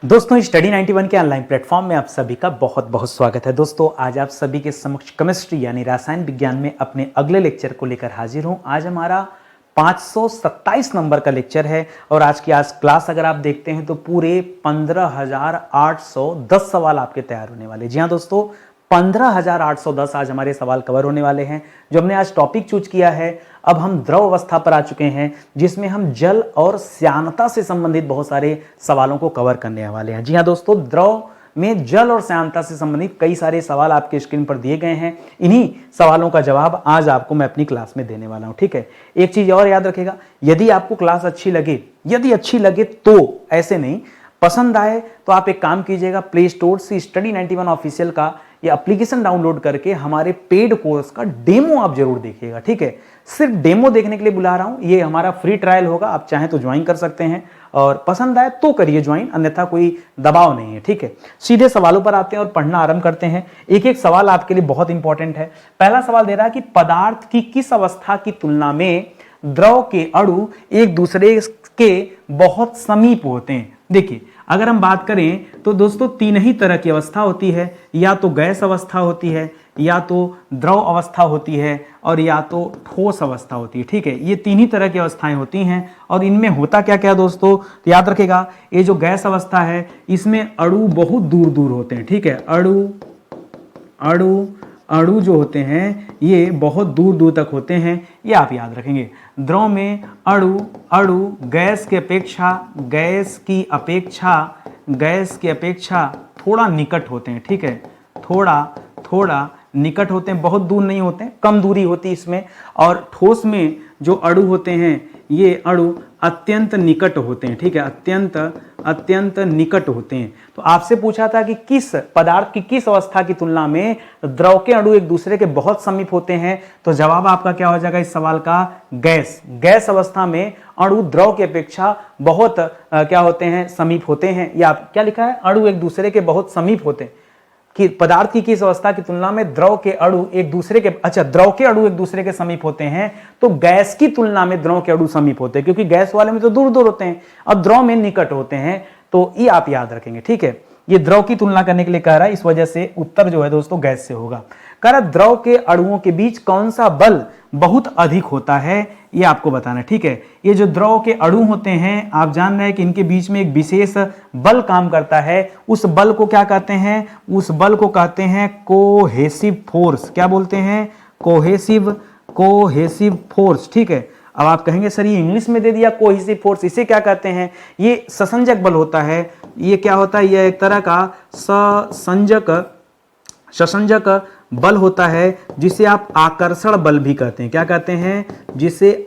दोस्तों स्टडी 91 के online platform में आप सभी का बहुत बहुत स्वागत है। दोस्तों आज आप सभी के समक्ष केमिस्ट्री यानी रसायन विज्ञान में अपने अगले लेक्चर को लेकर हाजिर हूं। आज हमारा 527 नंबर का लेक्चर है और आज की क्लास अगर आप देखते हैं तो पूरे 15,810 सवाल आपके तैयार होने वाले। जी हाँ दोस्तों, 15,810 आज हमारे सवाल कवर होने वाले हैं। जो हमने आज टॉपिक चूज किया है, अब हम द्रव अवस्था पर आ चुके हैं जिसमें हम जल और श्यानता से संबंधित बहुत सारे सवालों को कवर करने वाले हैं। जी हाँ दोस्तों, द्रव में जल और श्यानता से संबंधित कई सारे सवाल आपके स्क्रीन पर दिए गए हैं। इन्हीं सवालों का जवाब आज आपको मैं अपनी क्लास में देने वाला हूं। ठीक है, एक चीज और याद रखिएगा, यदि आपको क्लास अच्छी लगे तो ऐसे नहीं, पसंद आए तो आप एक काम कीजिएगा, प्ले स्टोर से स्टडी 91 ऑफिशियल का ये एप्लीकेशन डाउनलोड करके हमारे पेड कोर्स का डेमो आप जरूर देखिएगा। ठीक है, सिर्फ डेमो देखने के लिए बुला रहा हूं, ये हमारा फ्री ट्रायल होगा, आप चाहें तो ज्वाइन कर सकते हैं और पसंद आए तो करिए ज्वाइन, अन्यथा कोई दबाव नहीं है। ठीक है, सीधे सवालों पर आते हैं और पढ़ना आरंभ करते हैं। एक एक सवाल आपके लिए बहुत इंपॉर्टेंट है। पहला सवाल दे रहा है कि पदार्थ की किस अवस्था की तुलना में द्रव के अणु एक दूसरे के बहुत समीप होते हैं। देखिए, अगर हम बात करें तो दोस्तों तीन ही तरह की अवस्था होती है, या तो गैस अवस्था होती है, या तो द्रव अवस्था होती है, और या तो ठोस अवस्था होती है। ठीक है, ये तीन ही तरह की अवस्थाएं होती हैं और इनमें होता क्या क्या दोस्तों, तो याद रखेगा, ये जो गैस अवस्था है इसमें अणु बहुत दूर दूर होते हैं। ठीक है, अणु जो होते हैं ये बहुत दूर दूर तक होते हैं, ये आप याद रखेंगे। द्रव में अणु गैस की अपेक्षा थोड़ा निकट होते हैं। ठीक है, थोड़ा निकट होते हैं, बहुत दूर नहीं होते हैं, कम दूरी होती है इसमें। और ठोस में जो अणु होते हैं ये अणु अत्यंत निकट होते हैं। ठीक है, अत्यंत निकट होते हैं। तो आपसे पूछा था कि किस पदार्थ की किस अवस्था की तुलना में द्रव के अणु एक दूसरे के बहुत समीप होते हैं, तो जवाब आपका क्या हो जाएगा इस सवाल का, गैस अवस्था में अणु द्रव की अपेक्षा बहुत क्या होते हैं, समीप होते हैं। या क्या लिखा है, अणु एक दूसरे के बहुत समीप होते हैं। कि पदार्थ की किस अवस्था की तुलना में द्रव के अणु एक दूसरे के समीप होते हैं, तो गैस की तुलना में द्रव के अणु समीप होते हैं, क्योंकि गैस वाले में तो दूर दूर होते हैं और द्रव में निकट होते हैं। तो ये आप याद रखेंगे। ठीक है, ये द्रव की तुलना करने के लिए कह रहा है, इस वजह से उत्तर जो है दोस्तों गैस से होगा। कह रहा द्रव के अणुओं के बीच कौन सा बल बहुत अधिक होता है, ये आपको बताना है। ठीक है, ये जो द्रव के अणु होते हैं आप जान रहे हैं कि इनके बीच में एक विशेष बल काम करता है। उस बल को क्या कहते हैं, उस बल को कहते हैं कोहेसिव फोर्स। क्या बोलते हैं, कोहेसिव फोर्स। ठीक है, अब आप कहेंगे सर ये इंग्लिश में दे दिया कोहेसिव फोर्स, इसे क्या कहते हैं, ये ससंजक बल होता है। ये क्या होता है, यह एक तरह का ससंजक बल होता है जिसे आप आकर्षण बल भी कहते हैं। क्या कहते हैं, जिसे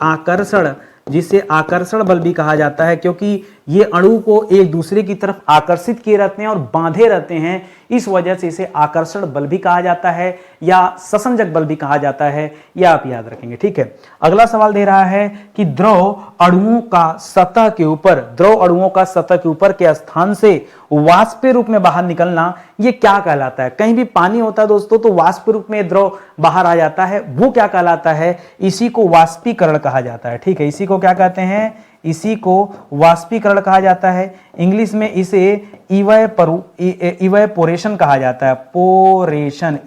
आकर्षण बल भी कहा जाता है, क्योंकि ये अणु को एक दूसरे की तरफ आकर्षित किए रहते हैं और बांधे रहते हैं, इस वजह से इसे आकर्षण बल भी कहा जाता है या ससंजक बल भी कहा जाता है। यह आप याद रखेंगे। ठीक है, अगला सवाल दे रहा है कि द्रव अणुओं का सतह के ऊपर के स्थान से वाष्प रूप में बाहर निकलना, ये क्या कहलाता है। कहीं भी पानी होता है दोस्तों तो वाष्प रूप में द्रव बाहर आ जाता है, वो क्या कहलाता है, इसी को वाष्पीकरण कहा जाता है। ठीक है, इसी को क्या कहते हैं, इसी को वाष्पीकरण कहा जाता है। इंग्लिश में इसे इवेपोरेशन कहा जाता है,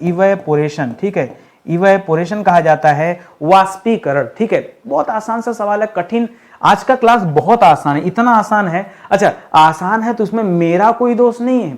इवेपोरेशन। ठीक है, इवेपोरेशन कहा जाता है, वाष्पीकरण। ठीक है, बहुत आसान सा सवाल है, कठिन। आज का क्लास बहुत आसान है, इतना आसान है। अच्छा, आसान है तो उसमें मेरा कोई दोष नहीं है।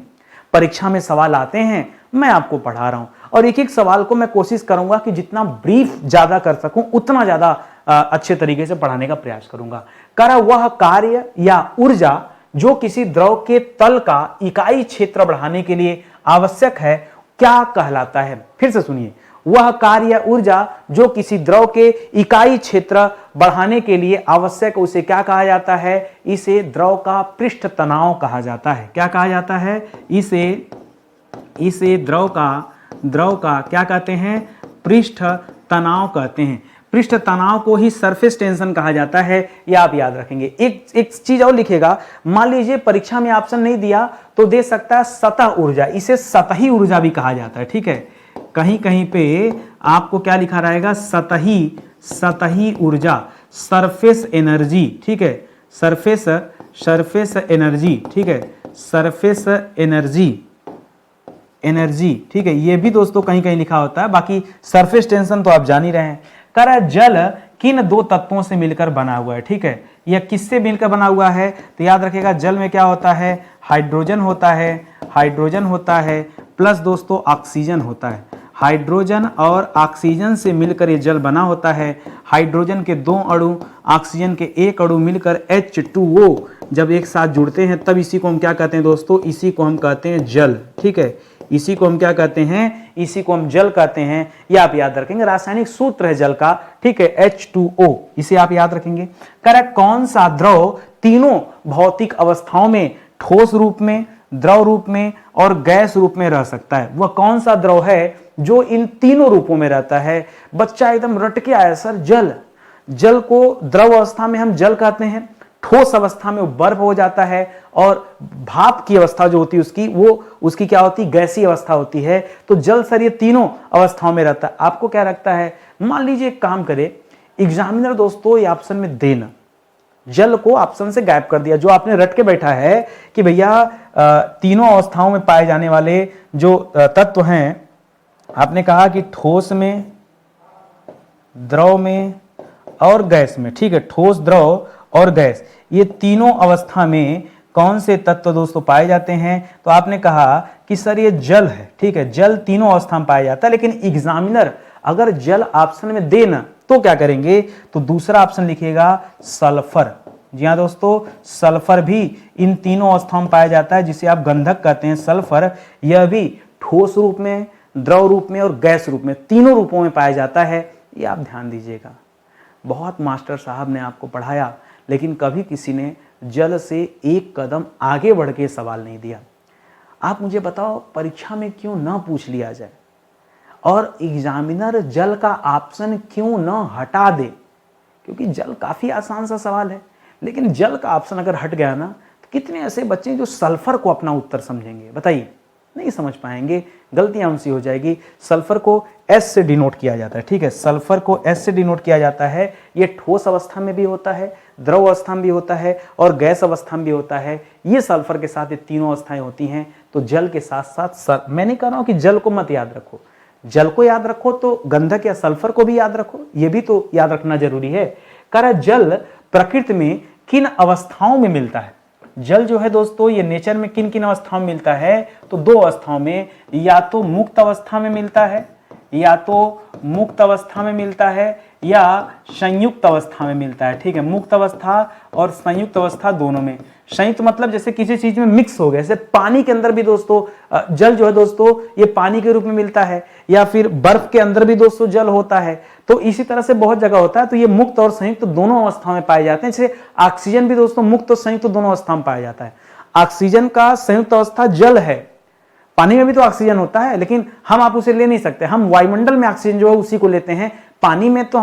परीक्षा में सवाल आते हैं, मैं आपको पढ़ा रहा हूं और एक एक सवाल को मैं कोशिश करूंगा कि जितना ब्रीफ ज्यादा कर सकूं उतना ज्यादा अच्छे तरीके से पढ़ाने का प्रयास करूंगा। वह कार्य या ऊर्जा जो किसी द्रव के तल का इकाई क्षेत्र बढ़ाने के लिए आवश्यक है, क्या कहलाता है। फिर से सुनिए, वह कार्य या ऊर्जा जो किसी द्रव के इकाई क्षेत्र बढ़ाने के लिए आवश्यक, उसे क्या कहा जाता है, इसे द्रव का पृष्ठ तनाव कहा जाता है। क्या कहा जाता है, इसे द्रव का क्या कहते हैं, पृष्ठ तनाव कहते हैं। पृष्ठ तनाव को ही सरफेस टेंशन कहा जाता है, यह आप याद रखेंगे। एक चीज और लिखेगा, मान लीजिए परीक्षा में ऑप्शन नहीं दिया तो दे सकता है सतह ऊर्जा, इसे सतही ऊर्जा भी कहा जाता है। ठीक है, कहीं कहीं पे आपको क्या लिखा रहेगा, सतही ऊर्जा, सरफेस एनर्जी। ठीक है, सरफेस एनर्जी। ठीक है, सरफेस एनर्जी, एनर्जी, ठीक है, ये भी दोस्तों कहीं कहीं लिखा होता है, बाकी सरफेस टेंशन तो आप जान ही रहे हैं। कह रहा है जल किन दो तत्वों से मिलकर बना हुआ है, ठीक है, यह किससे मिलकर बना हुआ है, तो याद रखिएगा जल में क्या होता है, हाइड्रोजन होता है, हाइड्रोजन होता है प्लस दोस्तों ऑक्सीजन होता है। हाइड्रोजन और ऑक्सीजन से मिलकर ये जल बना होता है। हाइड्रोजन के 2 अणु, ऑक्सीजन के 1 अणु मिलकर H2O जब एक साथ जुड़ते हैं तब इसी को हम क्या कहते हैं दोस्तों, इसी को हम कहते हैं जल, ठीक है, इसी को हम क्या कहते हैं, इसी को हम जल कहते हैं। ये आप याद रखेंगे, रासायनिक सूत्र है जल का, ठीक है, H2O, इसे आप याद रखेंगे। करेक्ट, कौन सा द्रव तीनों भौतिक अवस्थाओं में, ठोस रूप में, द्रव रूप में और गैस रूप में रह सकता है, वह कौन सा द्रव है जो इन तीनों रूपों में रहता है। बच्चा एकदम रट के आया सर, जल, जल को द्रव अवस्था में हम जल कहते हैं, ठोस अवस्था में वो बर्फ हो जाता है और भाप की अवस्था जो होती है उसकी, वो उसकी क्या होती है, गैसीय अवस्था होती है। तो जल सर ये तीनों अवस्थाओं में रहता है। आपको क्या लगता है, मान लीजिए एक काम करे, एग्जामिनर दोस्तों ये ऑप्शन में देना, जल को ऑप्शन से गायब कर दिया, जो आपने रट के बैठा है कि भैया तीनों अवस्थाओं में पाए जाने वाले जो तत्व हैं, आपने कहा कि ठोस में, द्रव में और गैस में, ठीक है, ठोस, द्रव और गैस, ये तीनों अवस्था में कौन से तत्व दोस्तों पाए जाते हैं, तो आपने कहा कि सर ये जल है, ठीक है, जल तीनों अवस्था में पाया जाता है। लेकिन एग्जामिनर अगर जल ऑप्शन में देना तो क्या करेंगे, तो दूसरा ऑप्शन लिखिएगा सल्फर। जी हाँ दोस्तों, सल्फर भी इन तीनों अवस्थाओं में पाया जाता है, जिसे आप गंधक कहते हैं सल्फर। यह भी ठोस रूप में, द्रव रूप में और गैस रूप में, तीनों रूपों में पाया जाता है। ये आप ध्यान दीजिएगा। बहुत मास्टर साहब ने आपको पढ़ाया, लेकिन कभी किसी ने जल से एक कदम आगे बढ़ के सवाल नहीं दिया। आप मुझे बताओ, परीक्षा में क्यों ना पूछ लिया जाए और एग्जामिनर जल का ऑप्शन क्यों ना हटा दे, क्योंकि जल काफी आसान सा सवाल है, लेकिन जल का ऑप्शन अगर हट गया ना, तो कितने ऐसे बच्चे जो सल्फर को अपना उत्तर समझेंगे, बताइए, नहीं समझ पाएंगे, गलतियां उनसी हो जाएगी। सल्फर को S से डिनोट किया जाता है, ठीक है, सल्फर को S से डिनोट किया जाता है। ये ठोस अवस्था में भी होता है, द्रव अवस्था में भी होता है और गैस अवस्था में भी होता है। ये सल्फर के साथ ये तीनों अवस्थाएं होती हैं। तो जल के साथ साथ मैं नहीं कह रहा हूं कि जल को मत याद रखो, जल को याद रखो तो गंधक या सल्फर को भी याद रखो, ये भी तो याद रखना जरूरी है। कह जल प्रकृति में किन अवस्थाओं में मिलता है, जल जो है दोस्तों ये नेचर में किन किन अवस्थाओं में मिलता है, तो 2 अवस्थाओं में, या तो मुक्त अवस्था में मिलता है, या तो मुक्त अवस्था में मिलता है या संयुक्त अवस्था में मिलता है, ठीक है, मुक्त अवस्था और संयुक्त अवस्था दोनों में। संयुक्त मतलब जैसे किसी चीज में मिक्स हो गया, जैसे पानी के अंदर भी दोस्तों जल जो है दोस्तों ये पानी के रूप में मिलता है, या फिर बर्फ के अंदर भी दोस्तों जल होता है। तो इसी तरह से बहुत जगह होता है। तो ये मुक्त और संयुक्त दोनों अवस्थाओं में पाए जाते हैं। जैसे ऑक्सीजन भी दोस्तों मुक्त और संयुक्त दोनों अवस्था में पाया जाता है। ऑक्सीजन का संयुक्त अवस्था जल है, पानी में भी तो ऑक्सीजन होता है, लेकिन हम आप उसे ले नहीं सकते, हम वायुमंडल में ऑक्सीजन जो है उसी को लेते हैं। पानी में तो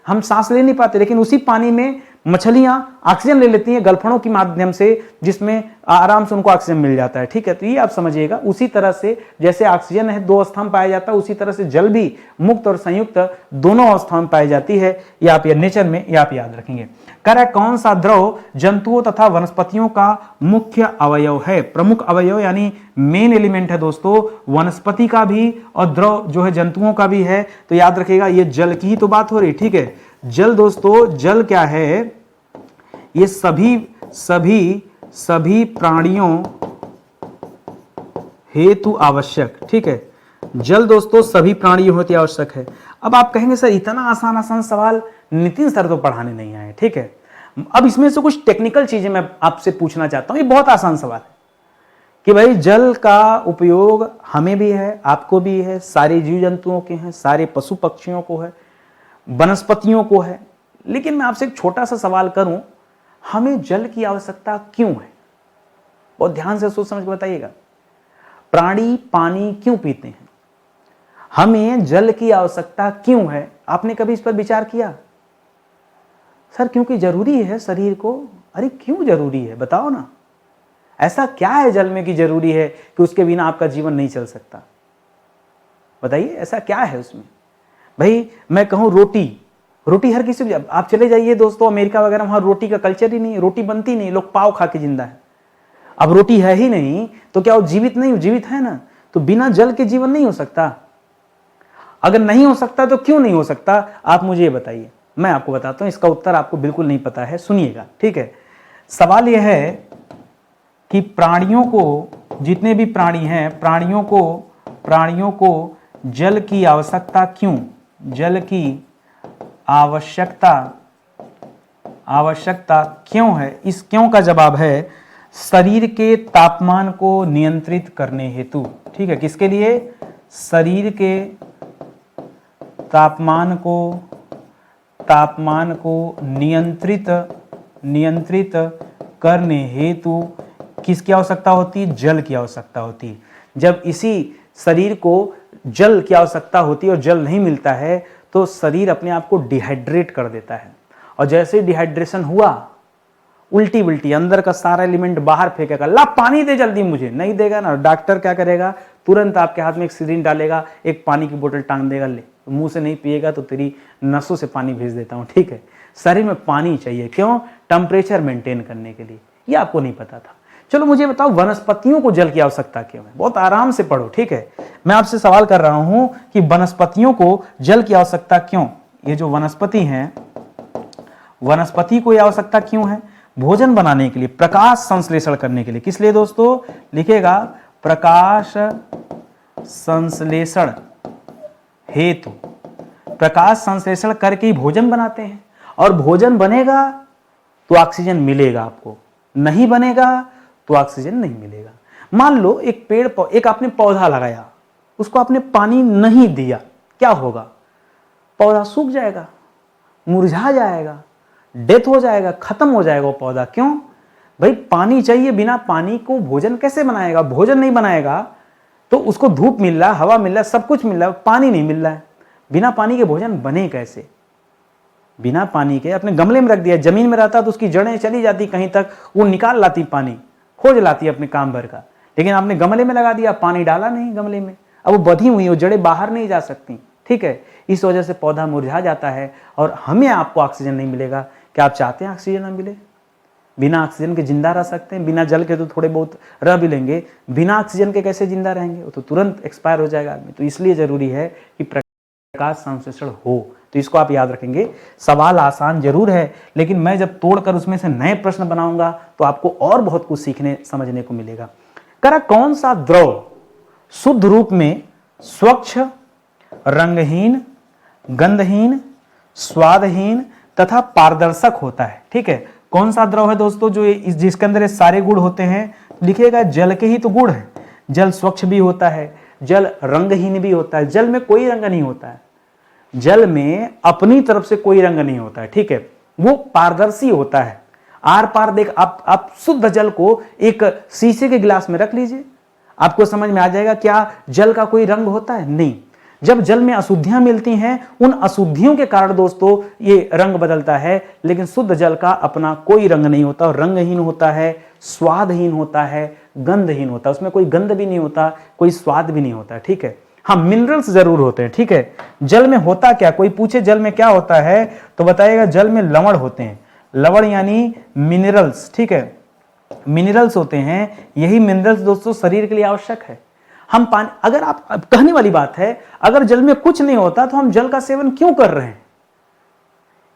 हम सांस ले नहीं पाते, लेकिन उसी पानी में मछलियां ऑक्सीजन ले लेती हैं गलफड़ों के माध्यम से, जिसमें आराम से उनको ऑक्सीजन मिल जाता है, ठीक है। तो ये आप समझिएगा, उसी तरह से जैसे ऑक्सीजन है 2 अवस्था में पाया जाता है, उसी तरह से जल भी मुक्त और संयुक्त दोनों अवस्थाओं में पाई जाती है। ये आप नेचर में ये आप याद रखेंगे। कह रहा है कौन सा द्रव जंतुओं तथा वनस्पतियों का मुख्य अवयव है, प्रमुख अवयव यानी मेन एलिमेंट है दोस्तों, वनस्पति का भी और द्रव जो है जंतुओं का भी है। तो याद रखिएगा ये जल की ही तो बात हो रही, ठीक है। जल दोस्तों, जल क्या है, ये सभी प्राणियों हेतु आवश्यक, ठीक है। जल दोस्तों सभी प्राणियों हेतु आवश्यक है। अब आप कहेंगे सर इतना आसान आसान सवाल नितिन सर तो पढ़ाने नहीं आए, ठीक है। अब इसमें से कुछ टेक्निकल चीजें मैं आपसे पूछना चाहता हूं। ये बहुत आसान सवाल है कि भाई जल का उपयोग हमें भी है, आपको भी है, सारे जीव जंतुओं के हैं, सारे पशु पक्षियों को है, वनस्पतियों को है। लेकिन मैं आपसे एक छोटा सा सवाल करूं, हमें जल की आवश्यकता क्यों है? बहुत ध्यान से सोच समझ के बताइएगा। प्राणी पानी क्यों पीते हैं? हमें जल की आवश्यकता क्यों है? आपने कभी इस पर विचार किया? सर क्योंकि जरूरी है शरीर को। अरे क्यों जरूरी है बताओ ना, ऐसा क्या है जल में कि जरूरी है कि उसके बिना आपका जीवन नहीं चल सकता? बताइए ऐसा क्या है उसमें। भाई मैं कहूं रोटी हर किसी को, आप चले जाइए दोस्तों अमेरिका वगैरह, वहां रोटी का कल्चर ही नहीं है, रोटी बनती नहीं, लोग पाव खा के जिंदा है। अब रोटी है ही नहीं तो क्या वो जीवित नहीं, जीवित है ना, तो बिना जल के जीवन नहीं हो सकता। अगर नहीं हो सकता तो क्यों नहीं हो सकता, आप मुझे ये बताइए। मैं आपको बताता हूं, इसका उत्तर आपको बिल्कुल नहीं पता है, सुनिएगा, ठीक है। सवाल यह है कि प्राणियों को, जितने भी प्राणी हैं, प्राणियों को जल की आवश्यकता क्यों, जल की आवश्यकता क्यों है। इस क्यों का जवाब है शरीर के तापमान को नियंत्रित करने हेतु, ठीक है। किसके लिए, शरीर के तापमान को नियंत्रित करने हेतु किसकी आवश्यकता होती है, जल की आवश्यकता होती है। जब इसी शरीर को जल की आवश्यकता होती है और जल नहीं मिलता है तो शरीर अपने आप को डिहाइड्रेट कर देता है, और जैसे डिहाइड्रेशन हुआ, उल्टी उल्टी अंदर का सारा एलिमेंट बाहर फेंकेगा, ला पानी दे जल्दी, मुझे नहीं देगा ना, डॉक्टर क्या करेगा, तुरंत आपके हाथ में एक सिरिंज डालेगा, एक पानी की बोतल टांग देगा, ले मुंह से नहीं पिएगा तो तेरी नसों से पानी भेज देता हूं, ठीक है। शरीर में पानी चाहिए, क्यों, टेम्परेचर मेंटेन करने के लिए। ये आपको नहीं पता था। चलो मुझे बताओ, वनस्पतियों को जल की आवश्यकता क्यों है। बहुत आराम से पढ़ो, ठीक है। मैं आपसे सवाल कर रहा हूं कि वनस्पतियों को जल की आवश्यकता क्यों। ये जो वनस्पति हैं, वनस्पति को यह आवश्यकता क्यों है, भोजन बनाने के लिए, प्रकाश संश्लेषण करने के लिए। किस लिए दोस्तों, लिखेगा प्रकाश संश्लेषण हेतु। प्रकाश संश्लेषण करके ही भोजन बनाते हैं, और भोजन बनेगा तो ऑक्सीजन मिलेगा आपको, नहीं बनेगा तो ऑक्सीजन नहीं मिलेगा। मान लो एक आपने पौधा लगाया, उसको आपने पानी नहीं दिया, क्या होगा, पौधा सूख जाएगा, मुरझा जाएगा, डेथ हो जाएगा, खत्म हो जाएगा वो पौधा। क्यों भाई, पानी चाहिए, बिना पानी को भोजन कैसे बनाएगा, भोजन नहीं बनाएगा तो उसको धूप मिल रहा, हवा मिल रहा, सब कुछ मिल रहा है, पानी नहीं मिल रहा है, बिना पानी के भोजन बने कैसे। बिना पानी के अपने गमले में रख दिया, जमीन में रहता तो उसकी जड़ें चली जाती कहीं तक, वो निकाल लाती पानी, खोज लाती अपने काम भर का, लेकिन आपने गमले में लगा दिया, पानी डाला नहीं गमले में, अब वो बधी हुई, वो जड़ें बाहर नहीं जा सकती, ठीक है। इस वजह से पौधा मुरझा जाता है और हमें आपको ऑक्सीजन नहीं मिलेगा। क्या आप चाहते हैं ऑक्सीजन ना मिले? बिना ऑक्सीजन के जिंदा रह सकते हैं, बिना जल के तो थोड़े बहुत रह भी लेंगे, बिना ऑक्सीजन के कैसे जिंदा रहेंगे, वो तो तुरंत एक्सपायर हो जाएगा आदमी। तो इसलिए जरूरी है कि प्रकाश संश्लेषण हो। तो इसको आप याद रखेंगे। सवाल आसान जरूर है, लेकिन मैं जब तोड़कर उसमें से नए प्रश्न बनाऊंगा तो आपको और बहुत कुछ सीखने समझने को मिलेगा। करा कौन सा द्रव शुद्ध रूप में स्वच्छ, रंगहीन, गंधहीन, स्वादहीन तथा पारदर्शक होता है, ठीक है। कौन सा द्रव है दोस्तों जो जिसके अंदर ये सारे गुण होते हैं, लिखिएगा जल के ही तो गुण है। जल स्वच्छ भी होता है, जल रंगहीन भी होता है, जल में कोई रंग नहीं होता है, जल में अपनी तरफ से कोई रंग नहीं होता है, ठीक है। वो पारदर्शी होता है, आर पार देख। आप शुद्ध जल को एक शीशे के गिलास में रख लीजिए, आपको समझ में आ जाएगा क्या जल का कोई रंग होता है, नहीं। जब जल में अशुद्धियां मिलती हैं, उन अशुद्धियों के कारण दोस्तों ये रंग बदलता है, लेकिन शुद्ध जल का अपना कोई रंग नहीं होता, रंगहीन होता है, स्वादहीन होता है, गंधहीन होता है। उसमें कोई गंध भी नहीं होता, कोई स्वाद भी नहीं होता, ठीक है। हाँ, मिनरल्स जरूर होते हैं, ठीक है। जल में होता क्या, कोई पूछे जल में क्या होता है तो बताइएगा जल में लवण होते हैं, लवण यानी मिनरल्स, ठीक है। मिनरल्स होते हैं, यही मिनरल्स दोस्तों शरीर के लिए आवश्यक है। हम पानी, अगर आप कहने वाली बात है, अगर जल में कुछ नहीं होता तो हम जल का सेवन क्यों कर रहे हैं?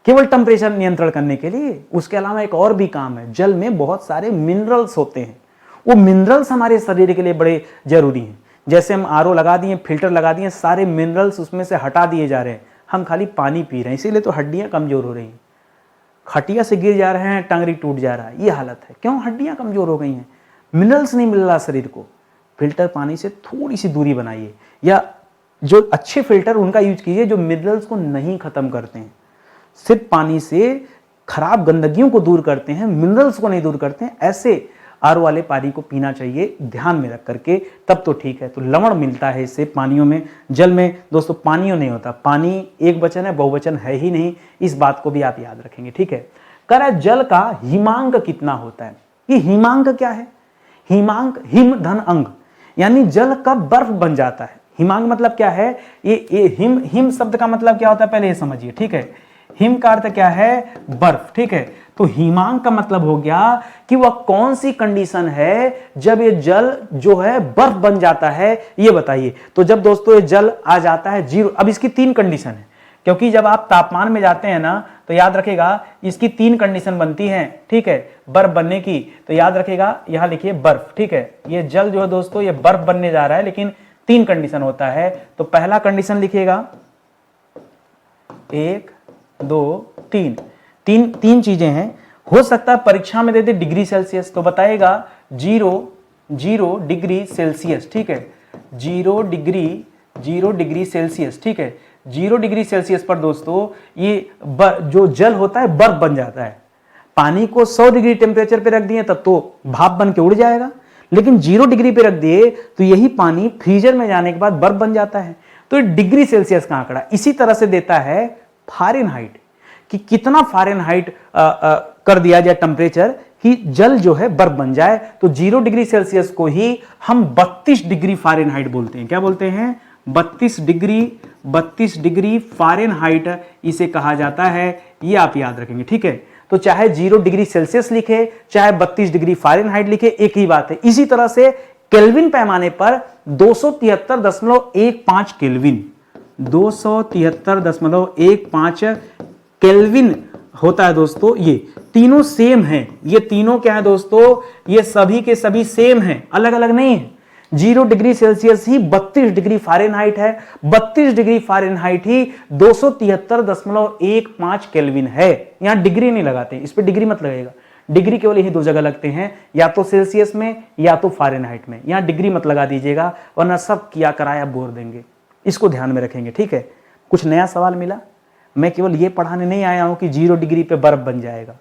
केवल टेम्परेचर नियंत्रण करने के लिए। उसके अलावा एक और भी काम है, जल में बहुत सारे मिनरल्स होते हैं, वो मिनरल्स हमारे शरीर के लिए बड़े जरूरी हैं। जैसे हम आरओ लगा दिए, फिल्टर लगा दिए, सारे मिनरल्स उसमें से हटा दिए जा रहे हैं, हम खाली पानी पी रहे हैं, इसीलिए तो हड्डियां कमजोर हो रही हैं। खटिया से गिर जा रहे हैं, टांगरी टूट जा रहा है, ये हालत है। क्यों? हड्डियां कमजोर हो गई हैं, मिनरल्स नहीं मिल रहा शरीर को। फिल्टर पानी से थोड़ी सी दूरी बनाइए, या जो अच्छे फिल्टर उनका यूज कीजिए जो मिनरल्स को नहीं खत्म करते हैं, सिर्फ पानी से खराब गंदगियों को दूर करते हैं, मिनरल्स को नहीं दूर करते हैं। ऐसे आर वाले पानी को पीना चाहिए, ध्यान में रख करके, तब तो ठीक है। तो लवण मिलता है इससे पानियों में। जल में दोस्तों पानियों नहीं होता, पानी एक वचन है, बहुवचन है ही नहीं, इस बात को भी आप याद रखेंगे, ठीक है। कह रहा है जल का हिमांक कितना होता है। ये हिमांक क्या है? हिमांक हिम धन अंग, यानी जल कब बर्फ बन जाता है। हिमांक मतलब क्या है? ये हिम शब्द का मतलब क्या होता है पहले ये समझिए, ठीक है। हिम का अर्थ क्या है, बर्फ, ठीक है। तो हिमांक का मतलब हो गया कि वह कौन सी कंडीशन है जब ये जल जो है बर्फ बन जाता है, ये बताइए। तो जब दोस्तों ये जल आ जाता है जीरो, अब इसकी तीन कंडीशन है, क्योंकि जब आप तापमान में जाते हैं ना तो याद रखेगा इसकी तीन कंडीशन बनती हैं, ठीक है, बर्फ बनने की। तो याद रखेगा, यहां लिखिए बर्फ, ठीक है। ये जल जो है दोस्तों ये बर्फ बनने जा रहा है, लेकिन तीन कंडीशन होता है। तो पहला कंडीशन लिखिएगा, 1 2 3, तीन चीजें हैं। हो सकता है परीक्षा में दे दे डिग्री सेल्सियस, तो बताएगा 0 डिग्री सेल्सियस, ठीक है, 0 डिग्री सेल्सियस, ठीक है। 0 डिग्री सेल्सियस पर दोस्तों ये जो जल होता है बर्फ बन जाता है। पानी को 100 डिग्री टेम्परेचर पे रख दिए तब तो भाप बन के उड़ जाएगा, लेकिन 0 डिग्री पे रख दिए तो यही पानी फ्रीजर में जाने के बाद बर्फ बन जाता है। तो डिग्री सेल्सियस का आंकड़ा इसी तरह से देता है फारेनहाइट, कि कितना फारेनहाइट कर दिया जाए टेम्परेचर कि जल जो है बर्फ बन जाए। तो 0 डिग्री सेल्सियस को ही हम 32 डिग्री फारेनहाइट बोलते हैं। क्या बोलते हैं, 32 डिग्री फारेनहाइट इसे कहा जाता है। ये आप याद रखेंगे, ठीक है। तो चाहे 0 डिग्री सेल्सियस लिखे, चाहे 32 डिग्री फारेनहाइट लिखे, एक ही बात है। इसी तरह से केल्विन पैमाने पर 273.15 केल्विन, 273.15 केल्विन होता है दोस्तों। ये तीनों सेम हैं, ये तीनों क्या है दोस्तों, ये सभी के सभी सेम हैं, अलग अलग नहीं है। 0 डिग्री सेल्सियस ही 32 डिग्री फारेनहाइट है, 32 डिग्री फारेनहाइट ही 273.15 केल्विन है। यहां डिग्री नहीं लगाते, इस पे डिग्री मत लगेगा, डिग्री केवल यही दो जगह लगते हैं, या तो सेल्सियस में या तो फारेनहाइट में। यहां डिग्री मत लगा दीजिएगा, वरना सब किया कराया बोर देंगे। इसको ध्यान में रखेंगे, ठीक है। कुछ नया सवाल मिला, मैं केवल ये पढ़ाने नहीं आया हूं कि 0 डिग्री पे बर्फ बन जाएगा।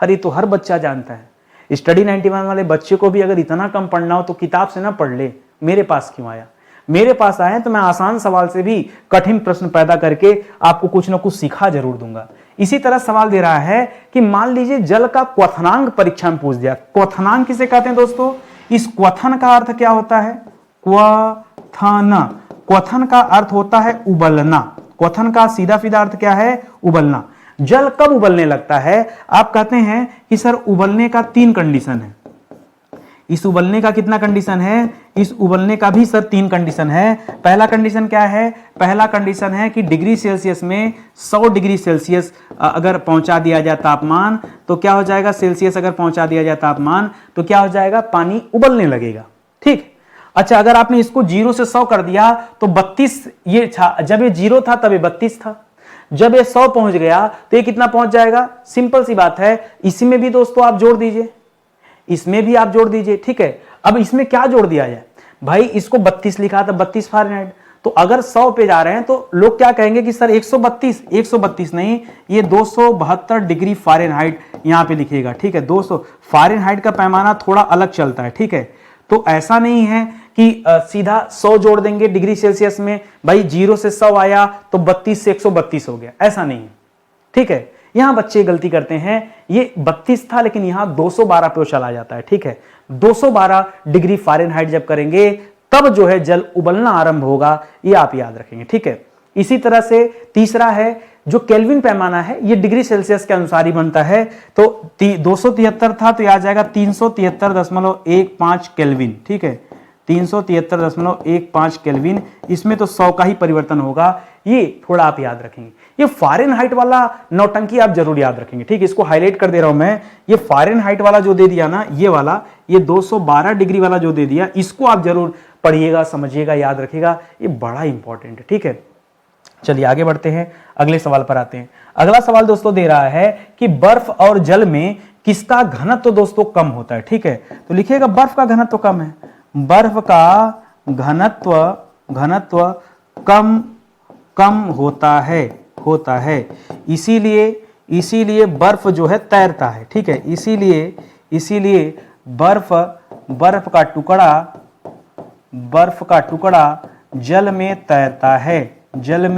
अरे तो हर बच्चा जानता है। स्टडी 91 वाले बच्चे को भी अगर इतना कम पढ़ना हो तो किताब से ना पढ़ ले, मेरे पास क्यों आया। मेरे पास आए तो मैं आसान सवाल से भी कठिन प्रश्न पैदा करके आपको कुछ ना कुछ सिखा जरूर दूंगा। इसी तरह सवाल दे रहा है कि मान लीजिए जल का क्वथनांक परीक्षा में पूछ दिया। क्वथनांक किसे कहते हैं दोस्तों, इस क्वथन का अर्थ क्या होता है, क्वथन, क्वथन का अर्थ होता है उबलना। क्वथन का सीधा सीधा अर्थ क्या है, उबलना। जल कब उबलने लगता है, आप कहते हैं कि सर उबलने का 3 कंडीशन है। इस उबलने का कितना कंडीशन है, इस उबलने का भी सर 3 कंडीशन है। पहला कंडीशन क्या है, पहला कंडीशन है कि डिग्री सेल्सियस में 100 डिग्री सेल्सियस अगर पहुंचा दिया जाए तापमान, तो क्या हो जाएगा, सेल्सियस अगर पहुंचा दिया जाए तापमान तो क्या हो जाएगा, पानी उबलने लगेगा, ठीक। अच्छा, अगर आपने इसको 0 से 100 कर दिया तो 32 ये था, जब ये 0 था तब ये 32 था, जब ये 100 पहुंच गया तो ये कितना पहुंच जाएगा। सिंपल सी बात है, इसी में भी दोस्तों आप जोड़ दीजिए, इसमें भी आप जोड़ दीजिए, ठीक है। अब इसमें क्या जोड़ दिया जाए भाई, इसको 32 लिखा था, 32 फारेनहाइट, तो अगर 100 पे जा रहे हैं तो लोग क्या कहेंगे कि सर 132 नहीं, ये 272 डिग्री फारेनहाइट यहां पे लिखिएगा, ठीक है। 200 फारेनहाइट का पैमाना थोड़ा अलग चलता है, ठीक है। तो ऐसा नहीं है कि सीधा 100 जोड़ देंगे डिग्री सेल्सियस में, भाई 0 से 100 आया तो 32 से 132 हो गया, ऐसा नहीं है, ठीक है। यहां बच्चे गलती करते हैं, ये 32 था लेकिन यहां 212 पे चला जाता है, ठीक है। 212 डिग्री फारेनहाइट जब करेंगे तब जो है जल उबलना आरंभ होगा, ये आप याद रखेंगे, ठीक है। इसी तरह से तीसरा है जो केल्विन पैमाना है, ये डिग्री सेल्सियस के अनुसार ही बनता है। तो 273 था तो आ जाएगा 373.15 केल्विन, ठीक है, 373.15 केल्विन। इसमें तो 100 का ही परिवर्तन होगा, ये थोड़ा आप याद रखेंगे। ये फारेनहाइट वाला नौटंकी आप जरूर याद रखेंगे, ठीक है। इसको हाईलाइट कर दे रहा हूं मैं, ये फारेनहाइट वाला जो दे दिया ना, ये वाला, ये 212 डिग्री वाला जो दे दिया, इसको आप जरूर पढ़िएगा, समझिएगा, याद रखिएगा, ये बड़ा इंपॉर्टेंट है, ठीक है। चलिए आगे बढ़ते हैं, अगले सवाल पर आते हैं। अगला सवाल दोस्तों दे रहा है कि बर्फ और जल में किसका घनत्व तो दोस्तों कम होता है, ठीक है। तो लिखिएगा बर्फ का घनत्व कम है, बर्फ का घनत्व कम होता है, इसीलिए बर्फ जो है तैरता है, ठीक है। इसीलिए बर्फ का टुकड़ा जल में तैरता है, जल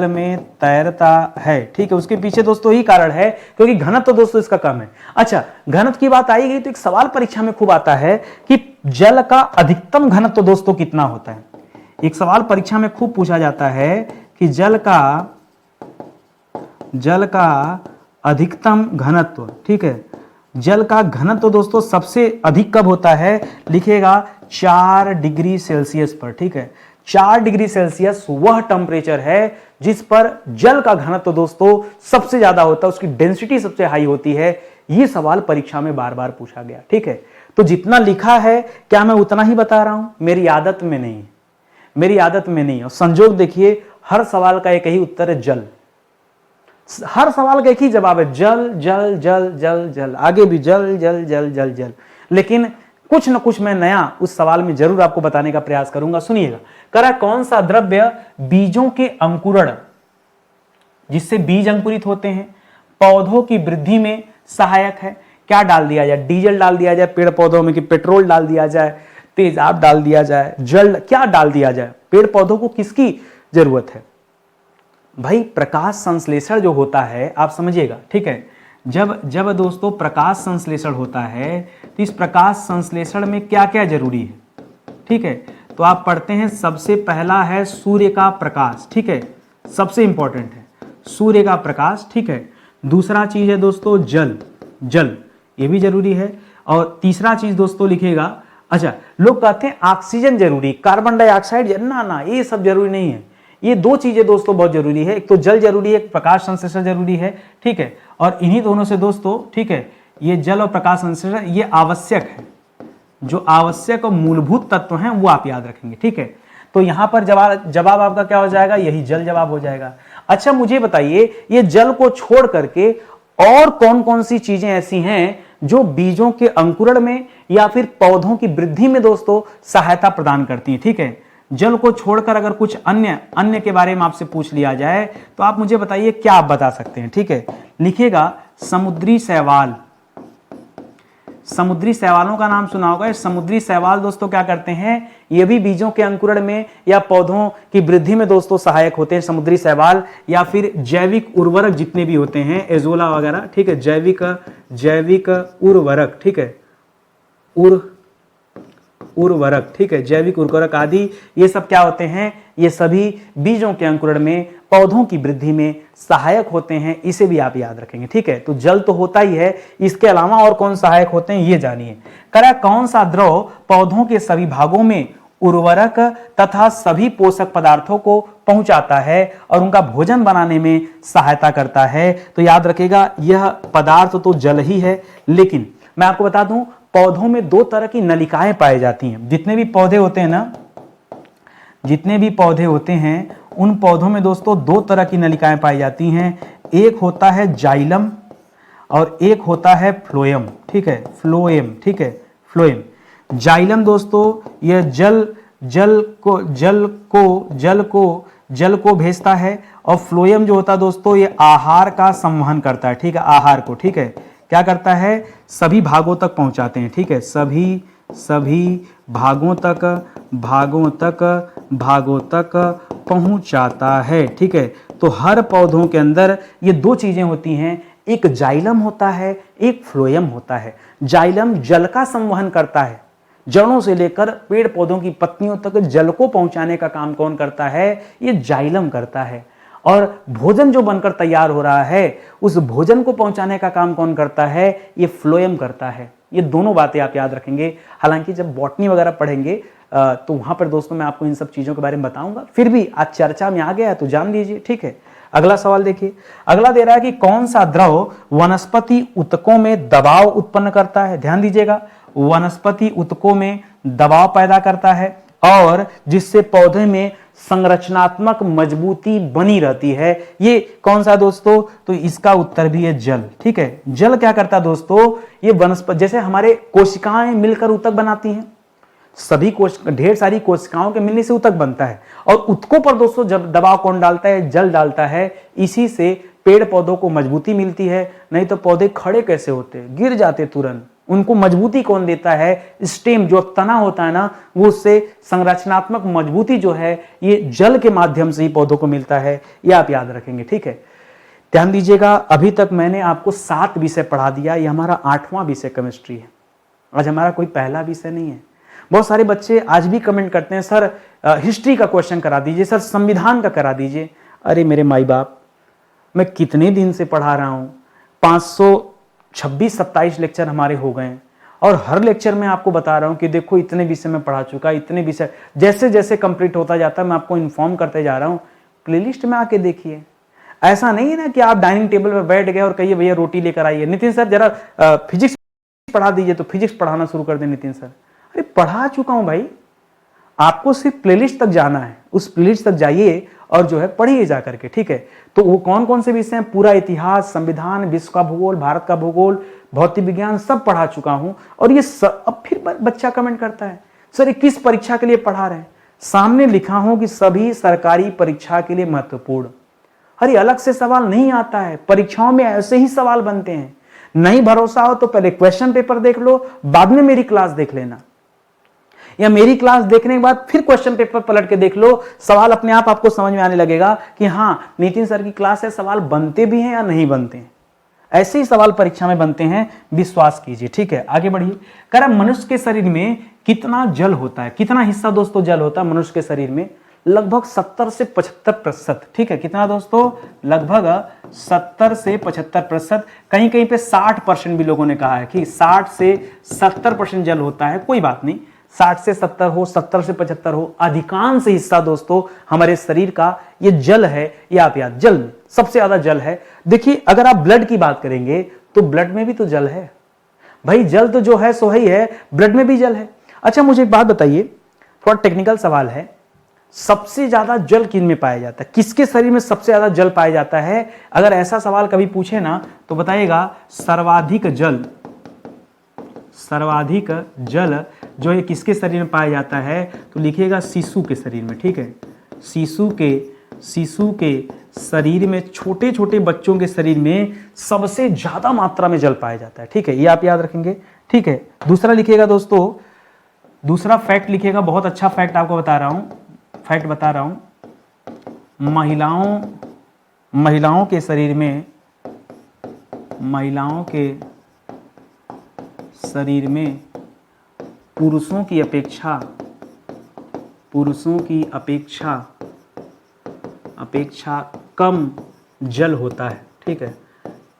में तैरता है, ठीक है। उसके पीछे दोस्तों यही कारण है क्योंकि घनत्व तो दोस्तों इसका कम है। अच्छा, घनत्व की बात आई गई तो एक सवाल परीक्षा में खूब आता है कि जल का अधिकतम घनत्व दोस्तों कितना होता है। एक सवाल परीक्षा में खूब पूछा जाता है कि जल का जल का अधिकतम घनत्व, ठीक है, जल का घनत्व दोस्तों सबसे अधिक कब होता है, लिखिएगा 4 डिग्री सेल्सियस पर, ठीक है। 4 डिग्री सेल्सियस वह टेम्परेचर है जिस पर जल का घनत्व दोस्तों सबसे ज्यादा होता है, उसकी डेंसिटी सबसे हाई होती है। यह सवाल परीक्षा में बार बार पूछा गया, ठीक है। तो जितना लिखा है क्या मैं उतना ही बता रहा हूं, मेरी आदत में नहीं है, मेरी आदत में नहीं है। और संजोग देखिए, हर सवाल का एक ही उत्तर है जल, हर सवाल का एक ही जवाब है जल जल जल जल जल, आगे भी जल जल जल जल जल। लेकिन कुछ न कुछ मैं नया उस सवाल में जरूर आपको बताने का प्रयास करूंगा। सुनिएगा, करा कौन सा द्रव्य बीजों के अंकुरण, जिससे बीज अंकुरित होते हैं, पौधों की वृद्धि में सहायक है। क्या डाल दिया जाए, डीजल डाल दिया जाए पेड़ पौधों में, कि पेट्रोल डाल दिया जाए, तेजाब डाल दिया जाए, जल क्या डाल दिया जाए, पेड़ पौधों को किसकी जरूरत है? भाई प्रकाश संश्लेषण जो होता है आप समझिएगा, ठीक है। जब दोस्तों प्रकाश संश्लेषण होता है तो इस प्रकाश संश्लेषण में क्या क्या जरूरी है, ठीक है। तो आप पढ़ते हैं, सबसे पहला है सूर्य का प्रकाश, ठीक है, सबसे इंपॉर्टेंट है सूर्य का प्रकाश, ठीक है। दूसरा चीज है दोस्तों जल, जल ये भी जरूरी है। और तीसरा चीज दोस्तों लिखिएगा, अच्छा लोग कहते हैं ऑक्सीजन जरूरी, कार्बन डाइऑक्साइड, ना ये सब जरूरी नहीं है। ये दो चीजें दोस्तों बहुत जरूरी है, एक तो जल जरूरी है, एक प्रकाश संश्लेषण जरूरी है, ठीक है। और इन्हीं दोनों से दोस्तों, ठीक है, ये जल और प्रकाश संश्लेषण ये आवश्यक है, जो आवश्यक और मूलभूत तत्व हैं वो आप याद रखेंगे, ठीक है। तो यहां पर जवाब आपका क्या हो जाएगा, यही जल जवाब हो जाएगा। अच्छा मुझे बताइए, ये जल को छोड़ करके और कौन कौन सी चीजें ऐसी हैं जो बीजों के अंकुरण में या फिर पौधों की वृद्धि में दोस्तों सहायता प्रदान करती हैं, ठीक है। जल को छोड़कर अगर कुछ अन्य के बारे में आपसे पूछ लिया जाए तो आप मुझे बताइए क्या आप बता सकते हैं, ठीक है। लिखिएगा समुद्री शैवाल, समुद्री शैवालों का नाम सुना होगा। समुद्री शैवाल दोस्तों क्या करते हैं, ये भी बीजों के अंकुरण में या पौधों की वृद्धि में दोस्तों सहायक होते हैं समुद्री शैवाल, या फिर जैविक उर्वरक जितने भी होते हैं, एजोला वगैरह, ठीक है, जैविक उर्वरक, ठीक है, उर्वरक, ठीक है, जैविक उर्वरक आदि, ये सब क्या होते हैं, ये सभी बीजों के अंकुरण में, पौधों की वृद्धि में सहायक होते हैं। इसे भी आप याद रखेंगे, ठीक है। तो जल तो होता ही है, इसके अलावा और कौन सहायक होते हैं ये जानिए। करा कौन सा द्रव पौधों के सभी भागों में उर्वरक तथा सभी पोषक पदार्थों को पहुंचाता है और उनका भोजन बनाने में सहायता करता है? तो याद रखिएगा यह पदार्थ तो जल ही है, लेकिन मैं आपको बता दूं पौधों में 2 तरह की नलिकाएं पाई जाती हैं। जितने भी पौधे होते हैं ना, जितने भी पौधे होते हैं उन पौधों में दोस्तों 2 तरह की नलिकाएं पाई जाती हैं। एक होता है जाइलम और एक होता है फ्लोएम, ठीक है, फ्लोएम, ठीक है, फ्लोएम। जाइलम दोस्तों यह जल को भेजता है, और फ्लोएम जो होता है दोस्तों ये आहार का संवहन करता है, ठीक है, आहार को, ठीक है, क्या करता है, सभी भागों तक पहुंचाते हैं, ठीक है, सभी भागों तक पहुंचाता है, ठीक है। तो हर पौधों के अंदर ये 2 चीजें होती हैं, एक जाइलम होता है, एक फ्लोएम होता है। जाइलम जल का संवहन करता है, जड़ों से लेकर पेड़ पौधों की पत्तियों तक जल को पहुंचाने का काम कौन करता है, ये जाइलम करता है। और भोजन जो बनकर तैयार हो रहा है उस भोजन को पहुंचाने का काम कौन करता है, ये फ्लोएम करता है। ये दोनों बातें आप याद रखेंगे। हालांकि जब बॉटनी वगैरह पढ़ेंगे तो वहां पर दोस्तों मैं आपको इन सब चीजों के बारे में बताऊंगा, फिर भी आज चर्चा में आ गया है तो जान लीजिए, ठीक है। अगला सवाल देखिए, अगला दे रहा है कि कौन सा द्रव वनस्पति ऊतकों में दबाव उत्पन्न करता है। ध्यान दीजिएगा, वनस्पति ऊतकों में दबाव पैदा करता है और जिससे पौधे में संरचनात्मक मजबूती बनी रहती है। ये कौन सा दोस्तों, तो इसका उत्तर भी है जल, ठीक है। जल क्या करता है दोस्तों, ये वनस्पति, जैसे हमारे कोशिकाएं मिलकर ऊतक बनाती हैं, सभी ढेर सारी कोशिकाओं के मिलने से ऊतक बनता है, और ऊतकों पर दोस्तों जब दबाव कौन डालता है, जल डालता है। इसी से पेड़ पौधों को मजबूती मिलती है, नहीं तो पौधे खड़े कैसे होते, गिर जाते तुरंत। उनको मजबूती कौन देता है, स्टेम जो तना होता है ना, वो उससे संरचनात्मक मजबूती जो है ये जल के माध्यम से ही पौधों को मिलता है। ये आप याद रखेंगे, ठीक है। ध्यान दीजिएगा, अभी तक मैंने आपको 7 विषय पढ़ा दिया, ये हमारा 8वां विषय केमिस्ट्री है। आज हमारा कोई पहला विषय नहीं है। बहुत सारे बच्चे आज भी कमेंट करते हैं, सर हिस्ट्री का क्वेश्चन करा दीजिए, सर संविधान का करा दीजिए। अरे मेरे माई बाप, मैं कितने दिन से पढ़ा रहा हूं, 526-27 लेक्चर हमारे हो गए हैं और हर लेक्चर में आपको बता रहा हूं कि देखो इतने विषय में पढ़ा चुका, इतने विषय जैसे जैसे कंप्लीट होता जाता है मैं आपको इन्फॉर्म करते जा रहा हूं। प्लेलिस्ट में आके देखिए। ऐसा नहीं है ना कि आप डाइनिंग टेबल पर बैठ गए और कहिए भैया रोटी लेकर आइए, नितिन सर जरा फिजिक्स पढ़ा दीजिए, तो फिजिक्स पढ़ाना शुरू कर दे नितिन सर। अरे पढ़ा चुका हूं भाई, आपको सिर्फ प्लेलिस्ट तक जाना है, उस प्लेलिस्ट तक जाइए और जो है पढ़िए जा करके, ठीक है। तो वो कौन कौन से विषय हैं, पूरा इतिहास, संविधान, विश्व का भूगोल, भारत का भूगोल, भौतिक विज्ञान सब पढ़ा चुका हूं। और ये अब फिर बच्चा कमेंट करता है सर ये किस परीक्षा के लिए पढ़ा रहे हैं, सामने लिखा हूं कि सभी सरकारी परीक्षा के लिए महत्वपूर्ण। अरे अलग से सवाल नहीं आता है, परीक्षाओं में ऐसे ही सवाल बनते हैं। नहीं भरोसा हो तो पहले क्वेश्चन पेपर देख लो, बाद में मेरी क्लास देख लेना, या मेरी क्लास देखने के बाद फिर क्वेश्चन पेपर पलट के देख लो, सवाल अपने आप आपको समझ में आने लगेगा कि हाँ नितिन सर की क्लास है, सवाल बनते भी हैं या नहीं बनते हैं। ऐसे ही सवाल परीक्षा में बनते हैं, विश्वास कीजिए, ठीक है। आगे बढ़िए। कह रहा मनुष्य के शरीर में कितना जल होता है, कितना हिस्सा दोस्तों जल होता है मनुष्य के शरीर में, लगभग 70 से 75%, ठीक है। कितना दोस्तों, लगभग 70 से 75%, कहीं कहीं पे 60% भी लोगों ने कहा है कि 60 से 70% जल होता है। कोई बात नहीं, 60 से 70 हो, 70 से 75 हो, अधिकांश हिस्सा दोस्तों हमारे शरीर का ये जल है। ये आप याद, जल में सबसे ज्यादा जल है। देखिए अगर आप ब्लड की बात करेंगे तो ब्लड में भी तो जल है भाई, जल तो जो है सो ही है, ब्लड में भी जल है। अच्छा मुझे एक बात बताइए, थोड़ा टेक्निकल सवाल है, सबसे ज्यादा जल किन में पाया जाता है, किसके शरीर में सबसे ज्यादा जल पाया जाता है? अगर ऐसा सवाल कभी पूछे ना तो बताइएगा सर्वाधिक जल जो है किसके शरीर में पाया जाता है, तो लिखिएगा शिशु के शरीर में, ठीक है। शिशु के शरीर में, छोटे छोटे बच्चों के शरीर में सबसे ज्यादा मात्रा में जल पाया जाता है, ठीक है। ये आप याद रखेंगे, ठीक है। दूसरा लिखिएगा दोस्तों, दूसरा फैक्ट लिखिएगा, बहुत अच्छा फैक्ट आपको बता रहा हूं, फैक्ट बता रहा हूं, महिलाओं के शरीर में पुरुषों की अपेक्षा कम जल होता है, ठीक है,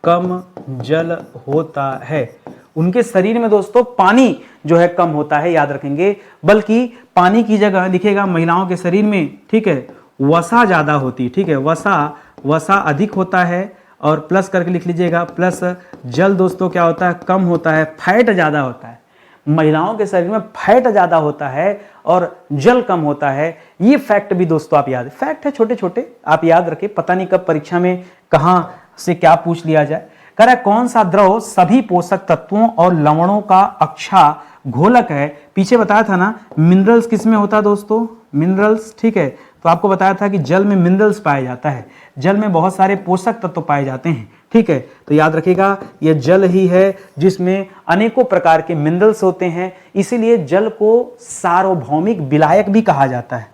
कम जल होता है। उनके शरीर में दोस्तों पानी जो है कम होता है, याद रखेंगे, बल्कि पानी की जगह लिखिएगा महिलाओं के शरीर में, ठीक है, वसा ज्यादा होती है, ठीक है, वसा अधिक होता है। और प्लस करके लिख लीजिएगा, प्लस जल दोस्तों क्या होता है, कम होता है, फैट ज्यादा होता है। महिलाओं के शरीर में फैट ज्यादा होता है और जल कम होता है। ये फैक्ट भी दोस्तों आप याद, फैक्ट है छोटे छोटे, आप याद रखें, पता नहीं कब परीक्षा में कहां से क्या पूछ लिया जाए। कह रहा है कौन सा द्रव सभी पोषक तत्वों और लवणों का अच्छा घोलक है। पीछे बताया था ना मिनरल्स किस में होता है दोस्तों, मिनरल्स, ठीक है। तो आपको बताया था कि जल में मिनरल्स पाया जाता है, जल में बहुत सारे पोषक तत्व पाए जाते हैं, ठीक है। तो याद रखिएगा ये जल ही है जिसमें अनेकों प्रकार के मिनरल्स होते हैं, इसीलिए जल को सार्वभौमिक विलायक भी कहा जाता है।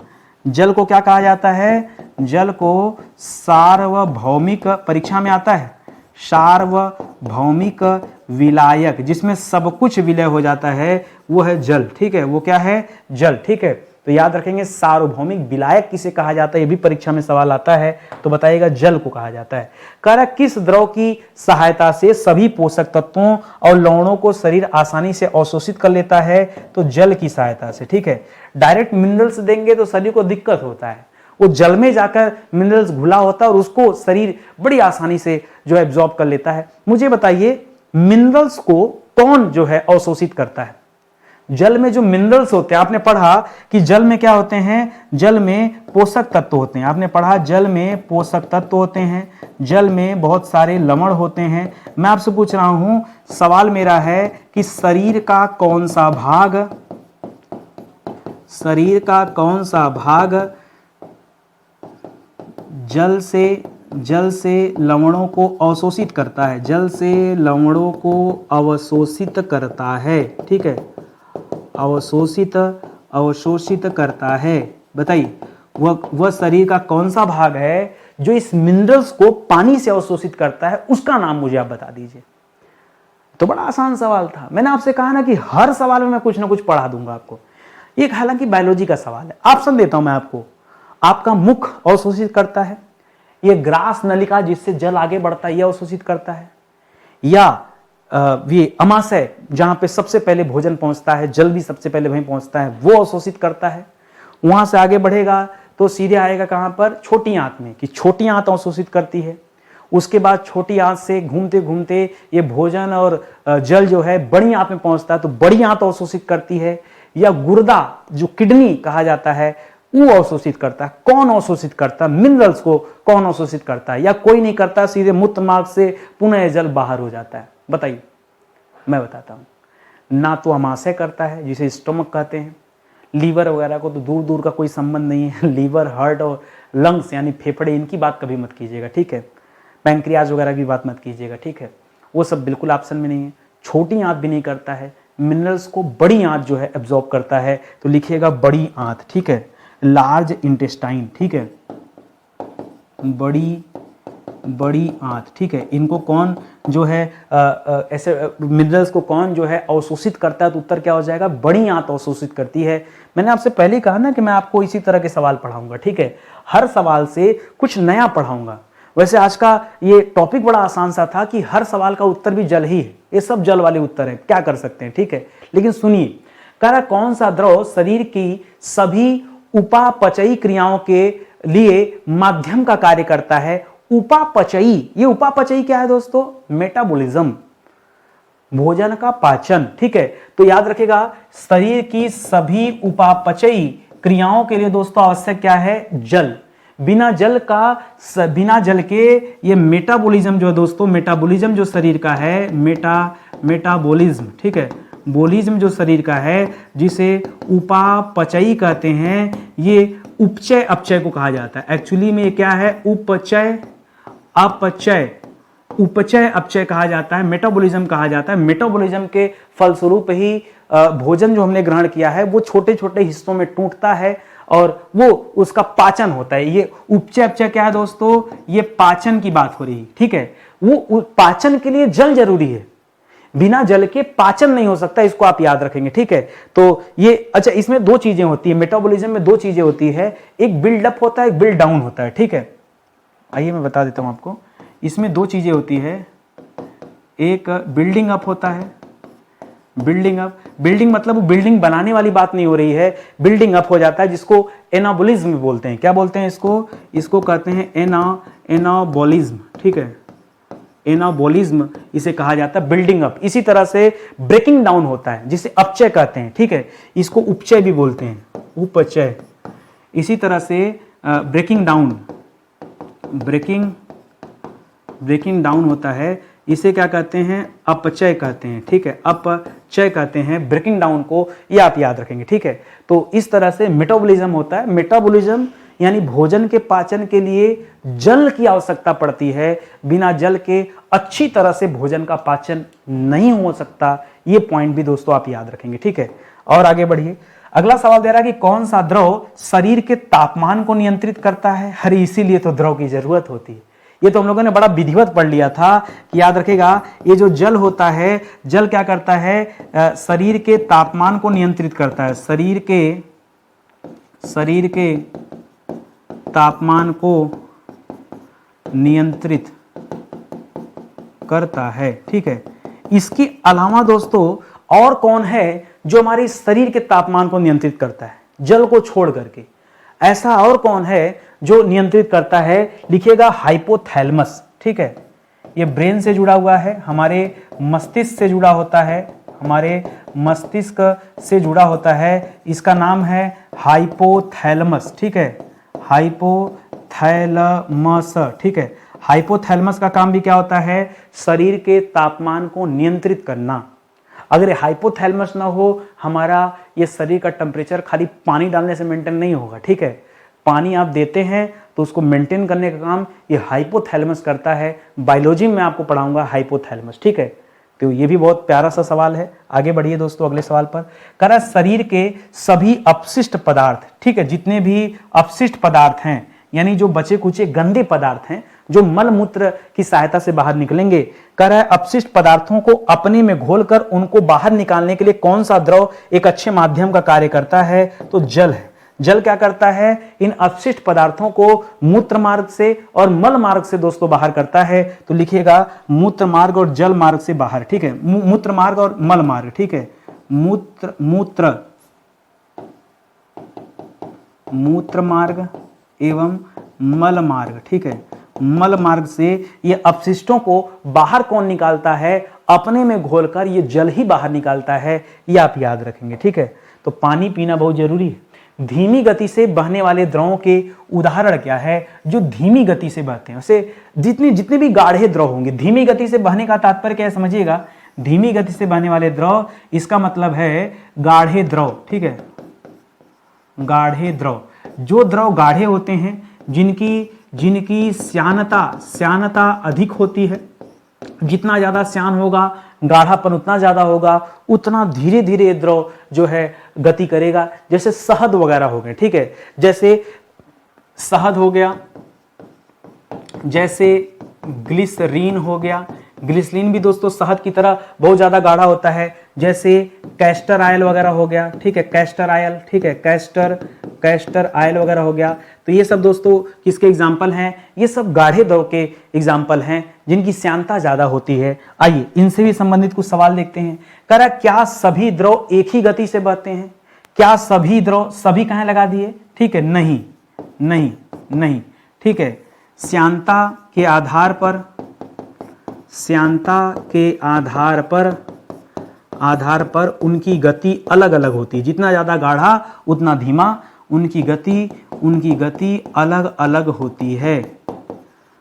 जल को क्या कहा जाता है, जल को सार्वभौमिक, परीक्षा में आता है सार्वभौमिक विलायक, जिसमें सब कुछ विलय हो जाता है, वो है जल, ठीक है। वो क्या है, जल, ठीक है। तो याद रखेंगे सार्वभौमिक विलायक किसे कहा जाता है, ये भी परीक्षा में सवाल आता है, तो बताइएगा जल को कहा जाता है। कह रहा किस द्रव की सहायता से सभी पोषक तत्वों और लवणों को शरीर आसानी से अवशोषित कर लेता है, तो जल की सहायता से, ठीक है। डायरेक्ट मिनरल्स देंगे तो शरीर को दिक्कत होता है, वो जल में जाकर मिनरल्स घुला होता है और उसको शरीर बड़ी आसानी से जो है एब्जॉर्ब कर लेता है। मुझे बताइए मिनरल्स को कौन जो है अवशोषित करता है? जल में जो मिनरल्स होते हैं, आपने पढ़ा कि जल में क्या होते हैं, जल में पोषक तत्व होते हैं, आपने पढ़ा जल में पोषक तत्व होते हैं, जल में बहुत सारे लवण होते हैं। मैं आपसे पूछ रहा हूं, सवाल मेरा है कि शरीर का कौन सा भाग जल से लवणों को अवशोषित करता है, जल से लवणों को अवशोषित करता है, ठीक है, अवशोषित करता है। बताइए वह शरीर का कौन सा भाग है जो इस मिनरल्स को पानी से अवशोषित करता है, उसका नाम मुझे आप बता दीजिए। तो बड़ा आसान सवाल था, मैंने आपसे कहा ना कि हर सवाल में मैं कुछ ना कुछ पढ़ा दूंगा आपको। एक हालांकि बायोलॉजी का सवाल है, ऑप्शन देता हूं मैं आपको। आपका मुख अवशोषित करता है, ये ग्रास नलिका जिससे जल आगे बढ़ता है, यह अवशोषित करता है। या ये अमाशय जहां पे सबसे पहले भोजन पहुंचता है, जल भी सबसे पहले वहीं पहुंचता है, वो अवशोषित करता है। वहां से आगे बढ़ेगा तो सीधे आएगा कहां पर, छोटी आंत में, कि छोटी आंत अवशोषित करती है। उसके बाद छोटी आंत से घूमते घूमते ये भोजन और जल जो है बड़ी आंत में पहुंचता है, तो बड़ी आंत अवशोषित करती है। या गुर्दा जो किडनी कहा जाता है वो अवशोषित करता है। कौन अवशोषित करता है? मिनरल्स को कौन अवशोषित करता है? या कोई नहीं करता, सीधे मूत्र मार्ग से पुनः जल बाहर हो जाता है। बताइए, मैं बताता हूं। ना तो अमाशय करता है जिसे स्टोमक कहते हैं, लीवर वगैरह को तो दूर दूर का कोई संबंध नहीं है। लीवर, हार्ट और लंग्स यानी फेफड़े, इनकी बात कभी मत कीजिएगा, ठीक है। पैंक्रियाज वगैरह की बात मत कीजिएगा, ठीक है। वो सब बिल्कुल ऑप्शन में नहीं है। छोटी आंत भी नहीं करता है। मिनरल्स को बड़ी आंत जो है एब्जॉर्ब करता है, तो लिखिएगा बड़ी आंत, ठीक है। लार्ज इंटेस्टाइन, ठीक है, बड़ी आंत, ठीक है। इनको कौन जो है ऐसे मिनरल्स को कौन जो है अवशोषित करता है? तो उत्तर क्या हो जाएगा? बड़ी आंत अवशोषित करती है। मैंने आपसे पहले ही कहा ना कि मैं आपको इसी तरह के सवाल पढ़ाऊंगा, ठीक है। हर सवाल से कुछ नया पढ़ाऊंगा। वैसे आज का ये टॉपिक बड़ा आसान सा था कि हर सवाल का उत्तर भी जल ही है, ये सब जल वाले उत्तर हैं, क्या कर सकते हैं, ठीक है। लेकिन सुनिए, कह रहा कौन सा द्रव शरीर की सभी उपापचयी क्रियाओं के लिए माध्यम का कार्य करता है? उपापचयी, ये उपापचयी क्या है दोस्तों? मेटाबॉलिज्म, भोजन का पाचन, ठीक है। तो याद रखिएगा, शरीर की सभी उपापचयी क्रियाओं के लिए दोस्तों आवश्यक क्या है? जल। बिना जल के ये मेटाबॉलिज्म जो है दोस्तों, मेटाबॉलिज्म जो शरीर का है, मेटाबॉलिज्म, ठीक है, बोलिज्म जो शरीर का है, जिसे उपापचयी कहते हैं, ये उपचय अपचय को कहा जाता है। एक्चुअली में ये क्या है? उपचय अपचय, उपचय अपचय कहा जाता है, मेटाबॉलिज्म कहा जाता है। मेटाबॉलिज्म के फलस्वरूप ही भोजन जो हमने ग्रहण किया है वो छोटे छोटे हिस्सों में टूटता है और वो उसका पाचन होता है। ये उपचय अपचय क्या है दोस्तों? ये पाचन की बात हो रही है, ठीक है। वो पाचन के लिए जल जरूरी है, बिना जल के पाचन नहीं हो सकता, इसको आप याद रखेंगे, ठीक है। तो ये अच्छा, इसमें दो चीजें होती है, मेटाबॉलिज्म में दो चीजें होती है, एक बिल्डअप होता है, एक बिल्ड डाउन होता है, ठीक है। आइए मैं बता देता हूं आपको, इसमें दो चीजें होती है, एक बिल्डिंग अप होता है, बिल्डिंग अप, बिल्डिंग मतलब वो बिल्डिंग बनाने वाली बात नहीं हो रही है, बिल्डिंग अप हो जाता है, जिसको एनाबोलिज्म बोलते हैं। क्या बोलते हैं इसको कहते हैं एनाबोलिज्म, ठीक है, एनाबोलिज्म इसे कहा जाता है, बिल्डिंग अप। इसी तरह से ब्रेकिंग डाउन होता है जिसे अपचय कहते हैं, ठीक है, इसको उपचय भी बोलते हैं, उपचय। इसी तरह से ब्रेकिंग डाउन होता है, इसे क्या कहते हैं? अपचय कहते हैं, ठीक है, अपचय कहते हैं ब्रेकिंग डाउन को, ये आप याद रखेंगे, ठीक है। तो इस तरह से मेटाबॉलिज्म होता है। मेटाबॉलिज्म यानी भोजन के पाचन के लिए जल की आवश्यकता पड़ती है, बिना जल के अच्छी तरह से भोजन का पाचन नहीं हो सकता। ये पॉइंट भी दोस्तों आप याद रखेंगे, ठीक है। और आगे बढ़िए, अगला सवाल दे रहा है कि कौन सा द्रव शरीर के तापमान को नियंत्रित करता है? अरे इसीलिए तो द्रव की जरूरत होती है। ये तो हम लोगों ने बड़ा विधिवत पढ़ लिया था कि याद रखेगा, ये जो जल होता है, जल क्या करता है? शरीर के तापमान को नियंत्रित करता है, शरीर के तापमान को नियंत्रित करता है, ठीक है। इसके अलावा दोस्तों और कौन है जो हमारे शरीर के तापमान को नियंत्रित करता है, जल को छोड़ करके? ऐसा और कौन है जो नियंत्रित करता है? लिखिएगा हाइपोथैलेमस, ठीक है। ये ब्रेन से जुड़ा हुआ है, हमारे मस्तिष्क से जुड़ा होता है, हमारे मस्तिष्क से जुड़ा होता है। इसका नाम है हाइपोथैलेमस, ठीक है, हाइपोथैलेमस, ठीक है। हाइपोथैलेमस का काम भी क्या होता है? शरीर के तापमान को नियंत्रित करना। अगर हाइपोथैलेमस ना हो, हमारा ये शरीर का टेम्परेचर खाली पानी डालने से मेंटेन नहीं होगा, ठीक है। पानी आप देते हैं तो उसको मेंटेन करने का काम ये हाइपोथैलेमस करता है। बायोलॉजी में आपको पढ़ाऊंगा हाइपोथैलेमस, ठीक है। तो ये भी बहुत प्यारा सा सवाल है। आगे बढ़िए दोस्तों अगले सवाल पर। कह रहा है शरीर के सभी अपशिष्ट पदार्थ, ठीक है, जितने भी अपशिष्ट पदार्थ हैं, यानी जो बचे कुचे गंदे पदार्थ हैं जो मल मूत्र की सहायता से बाहर निकलेंगे, कह रहा है अपशिष्ट पदार्थों को अपने में घोलकर उनको बाहर निकालने के लिए कौन सा द्रव एक अच्छे माध्यम का कार्य करता है? तो जल है। जल क्या करता है, इन अपशिष्ट पदार्थों को मूत्र मार्ग से और मल मार्ग से दोस्तों बाहर करता है। तो लिखिएगा मूत्र मार्ग और जल मार्ग से बाहर, ठीक है, मूत्र मार्ग और मल मार्ग, ठीक है, मूत्र मार्ग एवं मल मार्ग, ठीक है। मल मार्ग से ये अपशिष्टों को बाहर कौन निकालता है, अपने में घोलकर ये जल ही बाहर निकालता है, ये आप याद रखेंगे, ठीक है। तो पानी पीना बहुत जरूरी है। धीमी गति से बहने वाले द्रवों के उदाहरण क्या है, जो धीमी गति से बहते हैं, उसे जितने भी गाढ़े द्रव होंगे, धीमी गति से बहने का तात्पर्य क्या है समझिएगा, धीमी गति से बहने वाले द्रव, इसका मतलब है गाढ़े द्रव, ठीक है, गाढ़े द्रव। जो द्रव गाढ़े होते हैं, जिनकी श्यानता अधिक होती है, जितना ज्यादा श्यान होगा, गाढ़ापन उतना ज्यादा होगा, उतना धीरे धीरे द्रव जो है गति करेगा। जैसे शहद वगैरह हो गए, ठीक है, जैसे शहद हो गया, जैसे ग्लिसरीन हो गया, ग्लिसरीन भी दोस्तों शहद की तरह बहुत ज्यादा गाढ़ा होता है। जैसे कैस्टर आयल वगैरह हो गया, ठीक है, कैस्टर आयल, ठीक है, कैस्टर आयल वगैरह हो गया। तो ये सब दोस्तों किसके एग्जाम्पल हैं, ये सब गाढ़े द्रव के एग्जाम्पल हैं जिनकी श्यानता ज्यादा होती है। आइए इनसे भी संबंधित कुछ सवाल देखते हैं। कह रहा क्या सभी द्रव एक ही गति से बहते हैं, क्या सभी द्रव, सभी कहाँ लगा दिए, ठीक है, नहीं नहीं नहीं, ठीक है, श्यानता के आधार पर उनकी गति अलग अलग होती है। जितना ज्यादा गाढ़ा उतना धीमा, उनकी गति अलग अलग होती है,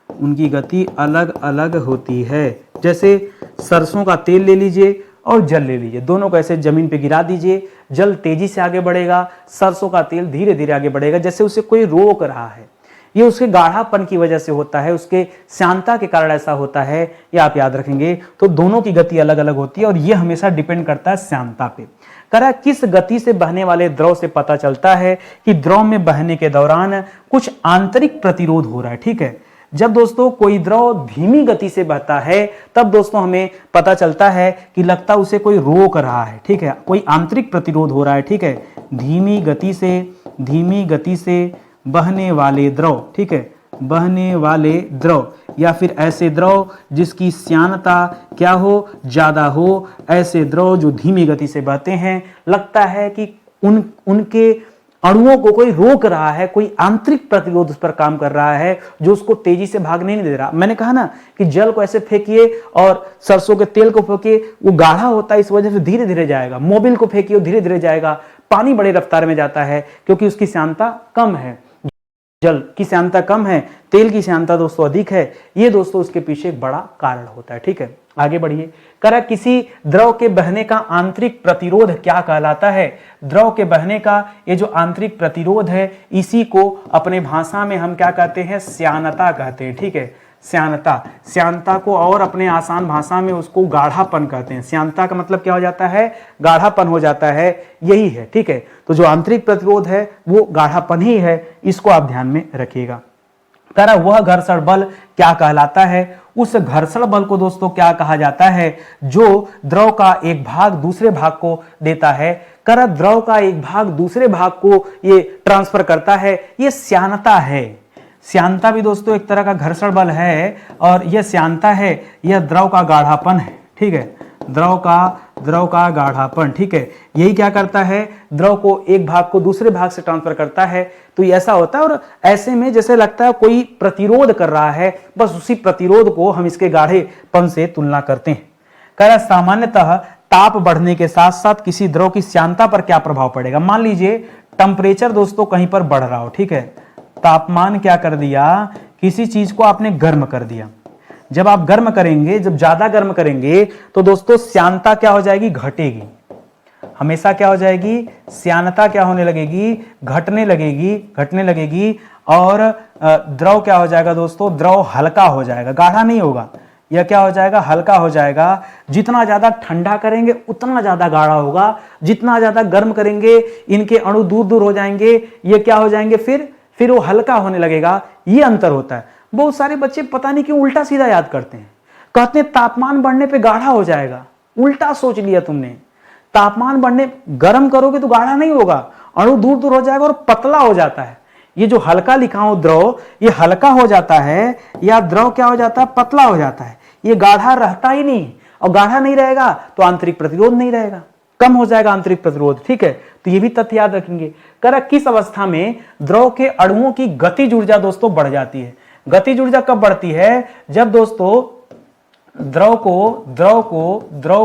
उनकी गति अलग अलग होती है। जैसे सरसों का तेल ले लीजिए और जल ले लीजिए, दोनों को ऐसे जमीन पे गिरा दीजिए, जल तेजी से आगे बढ़ेगा, सरसों का तेल धीरे धीरे आगे बढ़ेगा, जैसे उसे कोई रोक रहा है। ये उसके गाढ़ापन की वजह से होता है, उसके श्यानता के कारण ऐसा होता है, ये आप याद रखेंगे। तो दोनों की गति अलग अलग होती है और ये हमेशा डिपेंड करता है श्यानता पे। करा किस गति से बहने वाले द्रव से पता चलता है कि द्रव में बहने के दौरान कुछ आंतरिक प्रतिरोध हो रहा है, ठीक है। जब दोस्तों कोई द्रव धीमी गति से बहता है तब दोस्तों हमें पता चलता है कि लगता उसे कोई रोक रहा है, ठीक है, कोई आंतरिक प्रतिरोध हो रहा है, ठीक है। धीमी गति से बहने वाले द्रव, ठीक है, बहने वाले द्रव या फिर ऐसे द्रव जिसकी श्यानता क्या हो, ज्यादा हो, ऐसे द्रव जो धीमी गति से बहते हैं, लगता है कि उनके अणुओं को कोई रोक रहा है, कोई आंतरिक प्रतिरोध उस पर काम कर रहा है जो उसको तेजी से भागने नहीं दे रहा। मैंने कहा ना कि जल को ऐसे फेंकिए और सरसों के तेल को फेंकिए, वो गाढ़ा होता है, इस वजह से धीरे धीरे जाएगा। मोबिल को फेंकिए, धीरे धीरे जाएगा। पानी बड़ी रफ्तार में जाता है क्योंकि उसकी श्यानता कम है, जल की श्यानता कम है, तेल की श्यानता दोस्तों अधिक है। ये दोस्तों उसके पीछे एक बड़ा कारण होता है, ठीक है। आगे बढ़िए। करा किसी द्रव के बहने का आंतरिक प्रतिरोध क्या कहलाता है। द्रव के बहने का ये जो आंतरिक प्रतिरोध है, इसी को अपने भाषा में हम क्या कहते हैं, श्यानता कहते हैं, ठीक है। श्यानता को और अपने आसान भाषा में उसको गाढ़ापन कहते हैं। श्यानता का मतलब क्या हो जाता है, गाढ़ापन हो जाता है, यही है, ठीक है। तो जो आंतरिक प्रतिरोध है वो गाढ़ापन ही है, इसको आप ध्यान में रखिएगा। कह रहा वह घर्षण बल क्या कहलाता है। उस घर्षण बल को दोस्तों क्या कहा जाता है जो द्रव का एक भाग दूसरे भाग को देता है। कह रहा द्रव का एक भाग दूसरे भाग को ये ट्रांसफर करता है, ये श्यानता है। श्यानता भी दोस्तों एक तरह का घर्षण बल है और यह श्यानता है, यह द्रव का गाढ़ापन है, ठीक है, द्रव का गाढ़ापन, ठीक है। यही क्या करता है, द्रव को एक भाग को दूसरे भाग से ट्रांसफर करता है। तो ऐसा होता है और ऐसे में जैसे लगता है कोई प्रतिरोध कर रहा है, बस उसी प्रतिरोध को हम इसके गाढ़ेपन से तुलना करते हैं। कह रहा सामान्यतः ताप बढ़ने के साथ साथ किसी द्रव की श्यानता पर क्या प्रभाव पड़ेगा। मान लीजिए टेम्परेचर दोस्तों कहीं पर बढ़ रहा हो, ठीक है, तापमान क्या कर दिया, किसी चीज को आपने गर्म कर दिया। जब आप गर्म करेंगे, जब ज्यादा गर्म करेंगे तो दोस्तों श्यानता क्या हो जाएगी, घटेगी। हमेशा क्या हो जाएगी, श्यानता क्या होने लगेगी, घटने लगेगी और द्रव क्या हो जाएगा दोस्तों, द्रव हल्का हो जाएगा, गाढ़ा नहीं होगा। यह क्या हो जाएगा, हल्का हो जाएगा। जितना ज्यादा ठंडा करेंगे उतना ज्यादा गाढ़ा होगा, जितना ज्यादा गर्म करेंगे इनके अणु दूर दूर हो जाएंगे, ये क्या हो जाएंगे, फिर वो हल्का होने लगेगा। ये अंतर होता है। बहुत सारे बच्चे पता नहीं क्यों उल्टा सीधा याद करते हैं, कहते हैं तापमान बढ़ने पे गाढ़ा हो जाएगा। उल्टा सोच लिया तुमने, तापमान बढ़ने, गर्म करोगे तो गाढ़ा नहीं होगा अणु दूर दूर हो जाएगा और पतला हो जाता है। ये जो हल्का लिखा हूं द्रव, ये हल्का हो जाता है, या द्रव क्या हो जाता है, पतला हो जाता है। ये गाढ़ा रहता ही नहीं, और गाढ़ा नहीं रहेगा तो आंतरिक प्रतिरोध नहीं रहेगा, कम हो जाएगा आंतरिक प्रतिरोध। ठीक है, तो ये भी तथ्य याद रखेंगे। करा किस अवस्था में द्रव के अणुओं की गतिज ऊर्जा दोस्तों बढ़ जाती है। गतिज ऊर्जा कब बढ़ती है, जब दोस्तों द्रव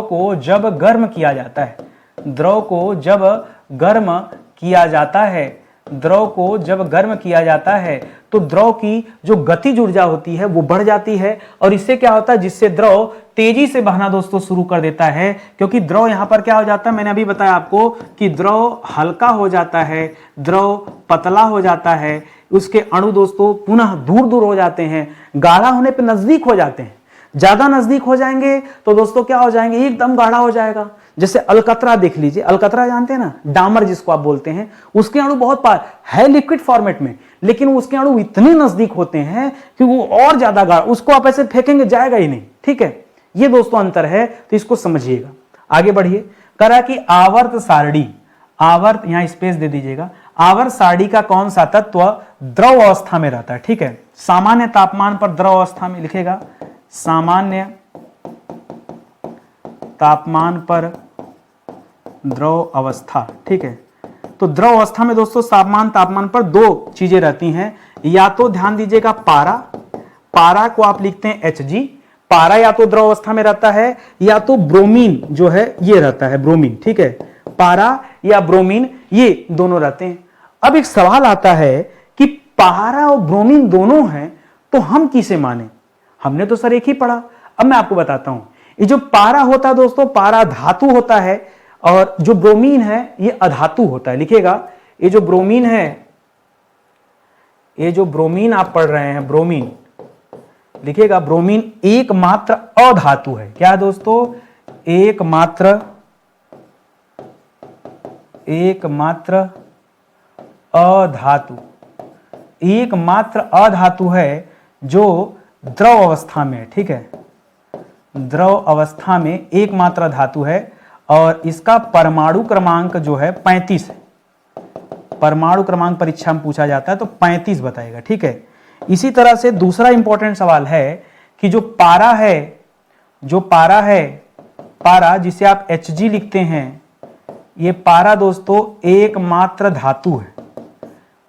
को जब गर्म किया जाता है, द्रव को जब गर्म किया जाता है, द्रव को जब गर्म किया जाता है तो द्रव की जो गतिज ऊर्जा होती है वो बढ़ जाती है, और इससे क्या होता है, जिससे द्रव तेजी से बहना दोस्तों शुरू कर देता है। क्योंकि द्रव यहां पर क्या हो जाता है, मैंने अभी बताया आपको कि द्रव हल्का हो जाता है, द्रव पतला हो जाता है, उसके अणु दोस्तों पुनः दूर दूर हो जाते हैं, गाढ़ा होने पर नजदीक हो जाते हैं। ज्यादा नजदीक हो जाएंगे तो दोस्तों क्या हो जाएंगे, एकदम गाढ़ा हो जाएगा। जैसे अलकतरा देख लीजिए, अलकतरा जानते हैं ना, डामर जिसको आप बोलते हैं, उसके अणु बहुत पार है लिक्विड फॉर्मेट में, लेकिन उसके अणु इतने नजदीक होते हैं कि वो और ज्यादा गाढ़ा, उसको आप ऐसे फेंकेंगे जाएगा ही नहीं। ठीक है, ये दोस्तों अंतर है, तो इसको समझिएगा। आगे बढ़िए। करा कि आवर्त सारणी, आवर्त यहां स्पेस दे दीजिएगा, आवर्त सारणी का कौन सा तत्व द्रव अवस्था में रहता है। ठीक है, सामान्य तापमान पर द्रव अवस्था में लिखेगा, सामान्य तापमान पर द्रव अवस्था। ठीक है, तो द्रव अवस्था में दोस्तों सामान्य तापमान पर दो चीजें रहती हैं, या तो ध्यान दीजिएगा पारा, पारा को आप लिखते हैं Hg, पारा या तो द्रव अवस्था में रहता है, या तो ब्रोमीन जो है ये रहता है, ब्रोमीन। ठीक है, पारा या ब्रोमीन ये दोनों रहते हैं। अब एक सवाल आता है कि पारा और ब्रोमीन दोनों हैं, तो हम किसे माने। हमने तो सर एक ही पढ़ा। अब मैं आपको बताता हूं, ये जो पारा होता है दोस्तों, पारा धातु होता है, और जो ब्रोमीन है ये अधातु होता है। लिखिएगा, ये जो ब्रोमीन है, ये जो ब्रोमीन आप पढ़ रहे हैं, ब्रोमीन लिखिएगा, ब्रोमीन एकमात्र अधातु है। क्या दोस्तों, एकमात्र अधातु, एकमात्र अधातु है जो द्रव अवस्था में। ठीक है, द्रव अवस्था में एकमात्र धातु है, और इसका परमाणु क्रमांक जो है 35 है। परमाणु क्रमांक परीक्षा में पूछा जाता है तो 35 बताएगा। ठीक है, इसी तरह से दूसरा इंपॉर्टेंट सवाल है कि जो पारा है, पारा जिसे आप Hg लिखते हैं, ये पारा दोस्तों एकमात्र धातु है,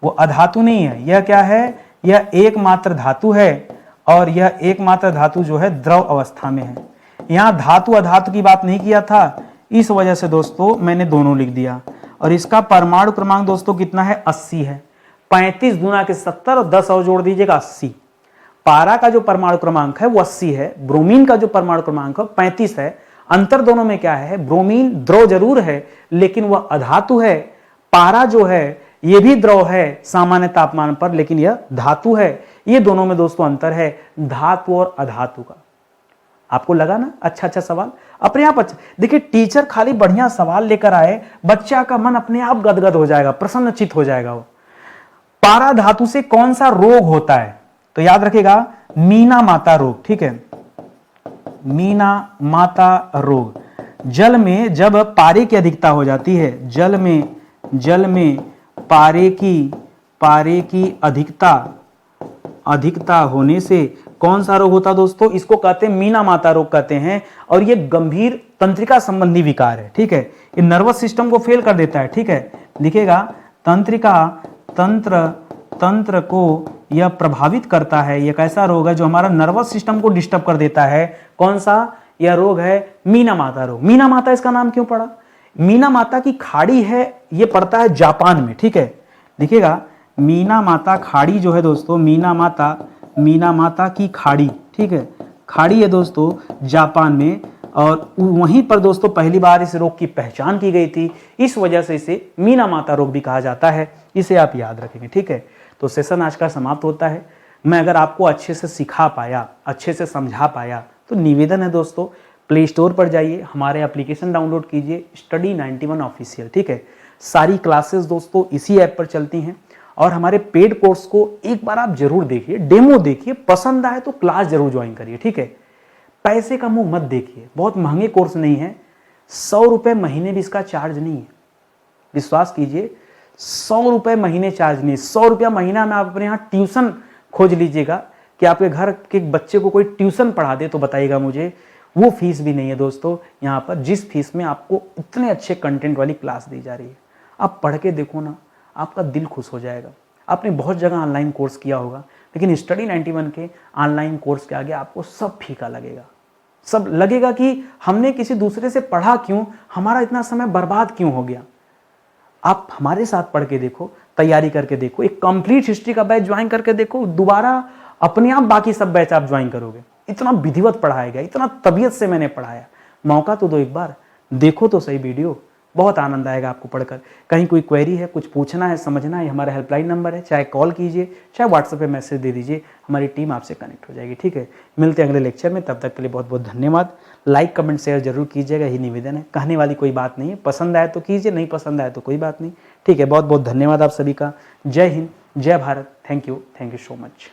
वो अधातु नहीं है। यह क्या है, यह एकमात्र धातु है, और यह एकमात्र धातु जो है द्रव अवस्था में है। यहां धातु अधातु की बात नहीं किया था, इस वजह से दोस्तों मैंने दोनों लिख दिया। और इसका परमाणु क्रमांक दोस्तों कितना है, 80 है। 35 गुना के 70 और 10 और जोड़ दीजिएगा 80। पारा का जो परमाणु क्रमांक है वो 80 है, ब्रोमीन का जो परमाणु क्रमांक है 35 है। अंतर दोनों में क्या है, ब्रोमीन द्रव जरूर है लेकिन वह अधातु है, पारा जो है यह भी द्रव है सामान्य तापमान पर, लेकिन यह धातु है। ये दोनों में दोस्तों अंतर है, धातु और अधातु का। आपको लगा ना अच्छा सवाल अपने आप अच्छा। देखिए, टीचर खाली बढ़िया सवाल लेकर आए, बच्चा का मन अपने आप गदगद हो जाएगा, प्रसन्नचित हो जाएगा। वो पारा धातु से कौन सा रोग होता है, तो याद रखिएगा, मीना माता रोग। ठीक है, मीना माता रोग। जल में जब पारे की अधिकता हो जाती है, जल में पारे की अधिकता होने से कौन सा रोग होता है दोस्तों, इसको कहते हैं मीना माता रोग कहते हैं। और ये गंभीर तंत्रिका संबंधी विकार है। ठीक है, ये नर्वस सिस्टम को फेल कर देता है। ठीक है, लिखिएगा, तंत्र को यह प्रभावित करता है। यह कैसा रोग है जो हमारा नर्वस सिस्टम को डिस्टर्ब कर देता है। कौन सा, यह रोग है मीना माता रोग। मीना माता इसका नाम क्यों पड़ा, मीना माता की खाड़ी है, यह पड़ता है जापान में। ठीक है, लिखिएगा, मीना माता खाड़ी जो है दोस्तों, मीना माता की खाड़ी। ठीक है, खाड़ी है दोस्तों जापान में, और वहीं पर दोस्तों पहली बार इस रोग की पहचान की गई थी। इस वजह से इसे मीना माता रोग भी कहा जाता है। इसे आप याद रखेंगे। ठीक है, तो सेशन आज का समाप्त होता है। मैं अगर आपको अच्छे से सिखा पाया, अच्छे से समझा पाया, तो निवेदन है दोस्तों, प्ले स्टोर पर जाइए, हमारे एप्लीकेशन डाउनलोड कीजिए, स्टडी 91 ऑफिशियल। ठीक है, सारी क्लासेस दोस्तों इसी ऐप पर चलती हैं, और हमारे पेड कोर्स को एक बार आप जरूर देखिए, डेमो देखिए, पसंद आए तो क्लास जरूर ज्वाइन करिए। ठीक है, पैसे का मुंह मत देखिए, बहुत महंगे कोर्स नहीं है, 100 रुपये महीने भी इसका चार्ज नहीं है। विश्वास कीजिए, 100 रुपये महीने चार्ज नहीं, 100 रुपया महीना में आप अपने यहाँ ट्यूशन खोज लीजिएगा कि आपके घर के बच्चे को कोई ट्यूशन पढ़ा दे तो बताइएगा मुझे, वो फीस भी नहीं है दोस्तों यहाँ पर, जिस फीस में आपको इतने अच्छे कंटेंट वाली क्लास दी जा रही है। आप पढ़ के देखो ना, आपका दिल खुश हो जाएगा। आपने बहुत जगह ऑनलाइन कोर्स किया होगा, लेकिन स्टडी 91 के ऑनलाइन कोर्स के आगे आपको सब फीका लगेगा। सब लगेगा कि हमने किसी दूसरे से पढ़ा क्यों, हमारा इतना समय बर्बाद क्यों हो गया। आप हमारे साथ पढ़ के देखो, तैयारी करके देखो, एक कंप्लीट हिस्ट्री का बैच ज्वाइन करके देखो, दोबारा अपने आप बाकी सब बैच आप ज्वाइन करोगे। इतना विधिवत पढ़ाया गया, इतना तबीयत से मैंने पढ़ाया। मौका तो दो, एक बार देखो तो सही वीडियो, बहुत आनंद आएगा आपको पढ़कर। कहीं कोई क्वेरी है, कुछ पूछना है, समझना है, हमारा हेल्पलाइन नंबर है, चाहे कॉल कीजिए, चाहे व्हाट्सएप पे मैसेज दे दीजिए, हमारी टीम आपसे कनेक्ट हो जाएगी। ठीक है, मिलते हैं अगले लेक्चर में, तब तक के लिए बहुत बहुत धन्यवाद। लाइक कमेंट शेयर जरूर कीजिएगा, यही निवेदन है, कहने वाली कोई बात नहीं है। पसंद आए तो कीजिए, नहीं पसंद आए तो कोई बात नहीं। ठीक है, बहुत बहुत धन्यवाद आप सभी का। जय हिंद, जय Bharat. Thank you so much.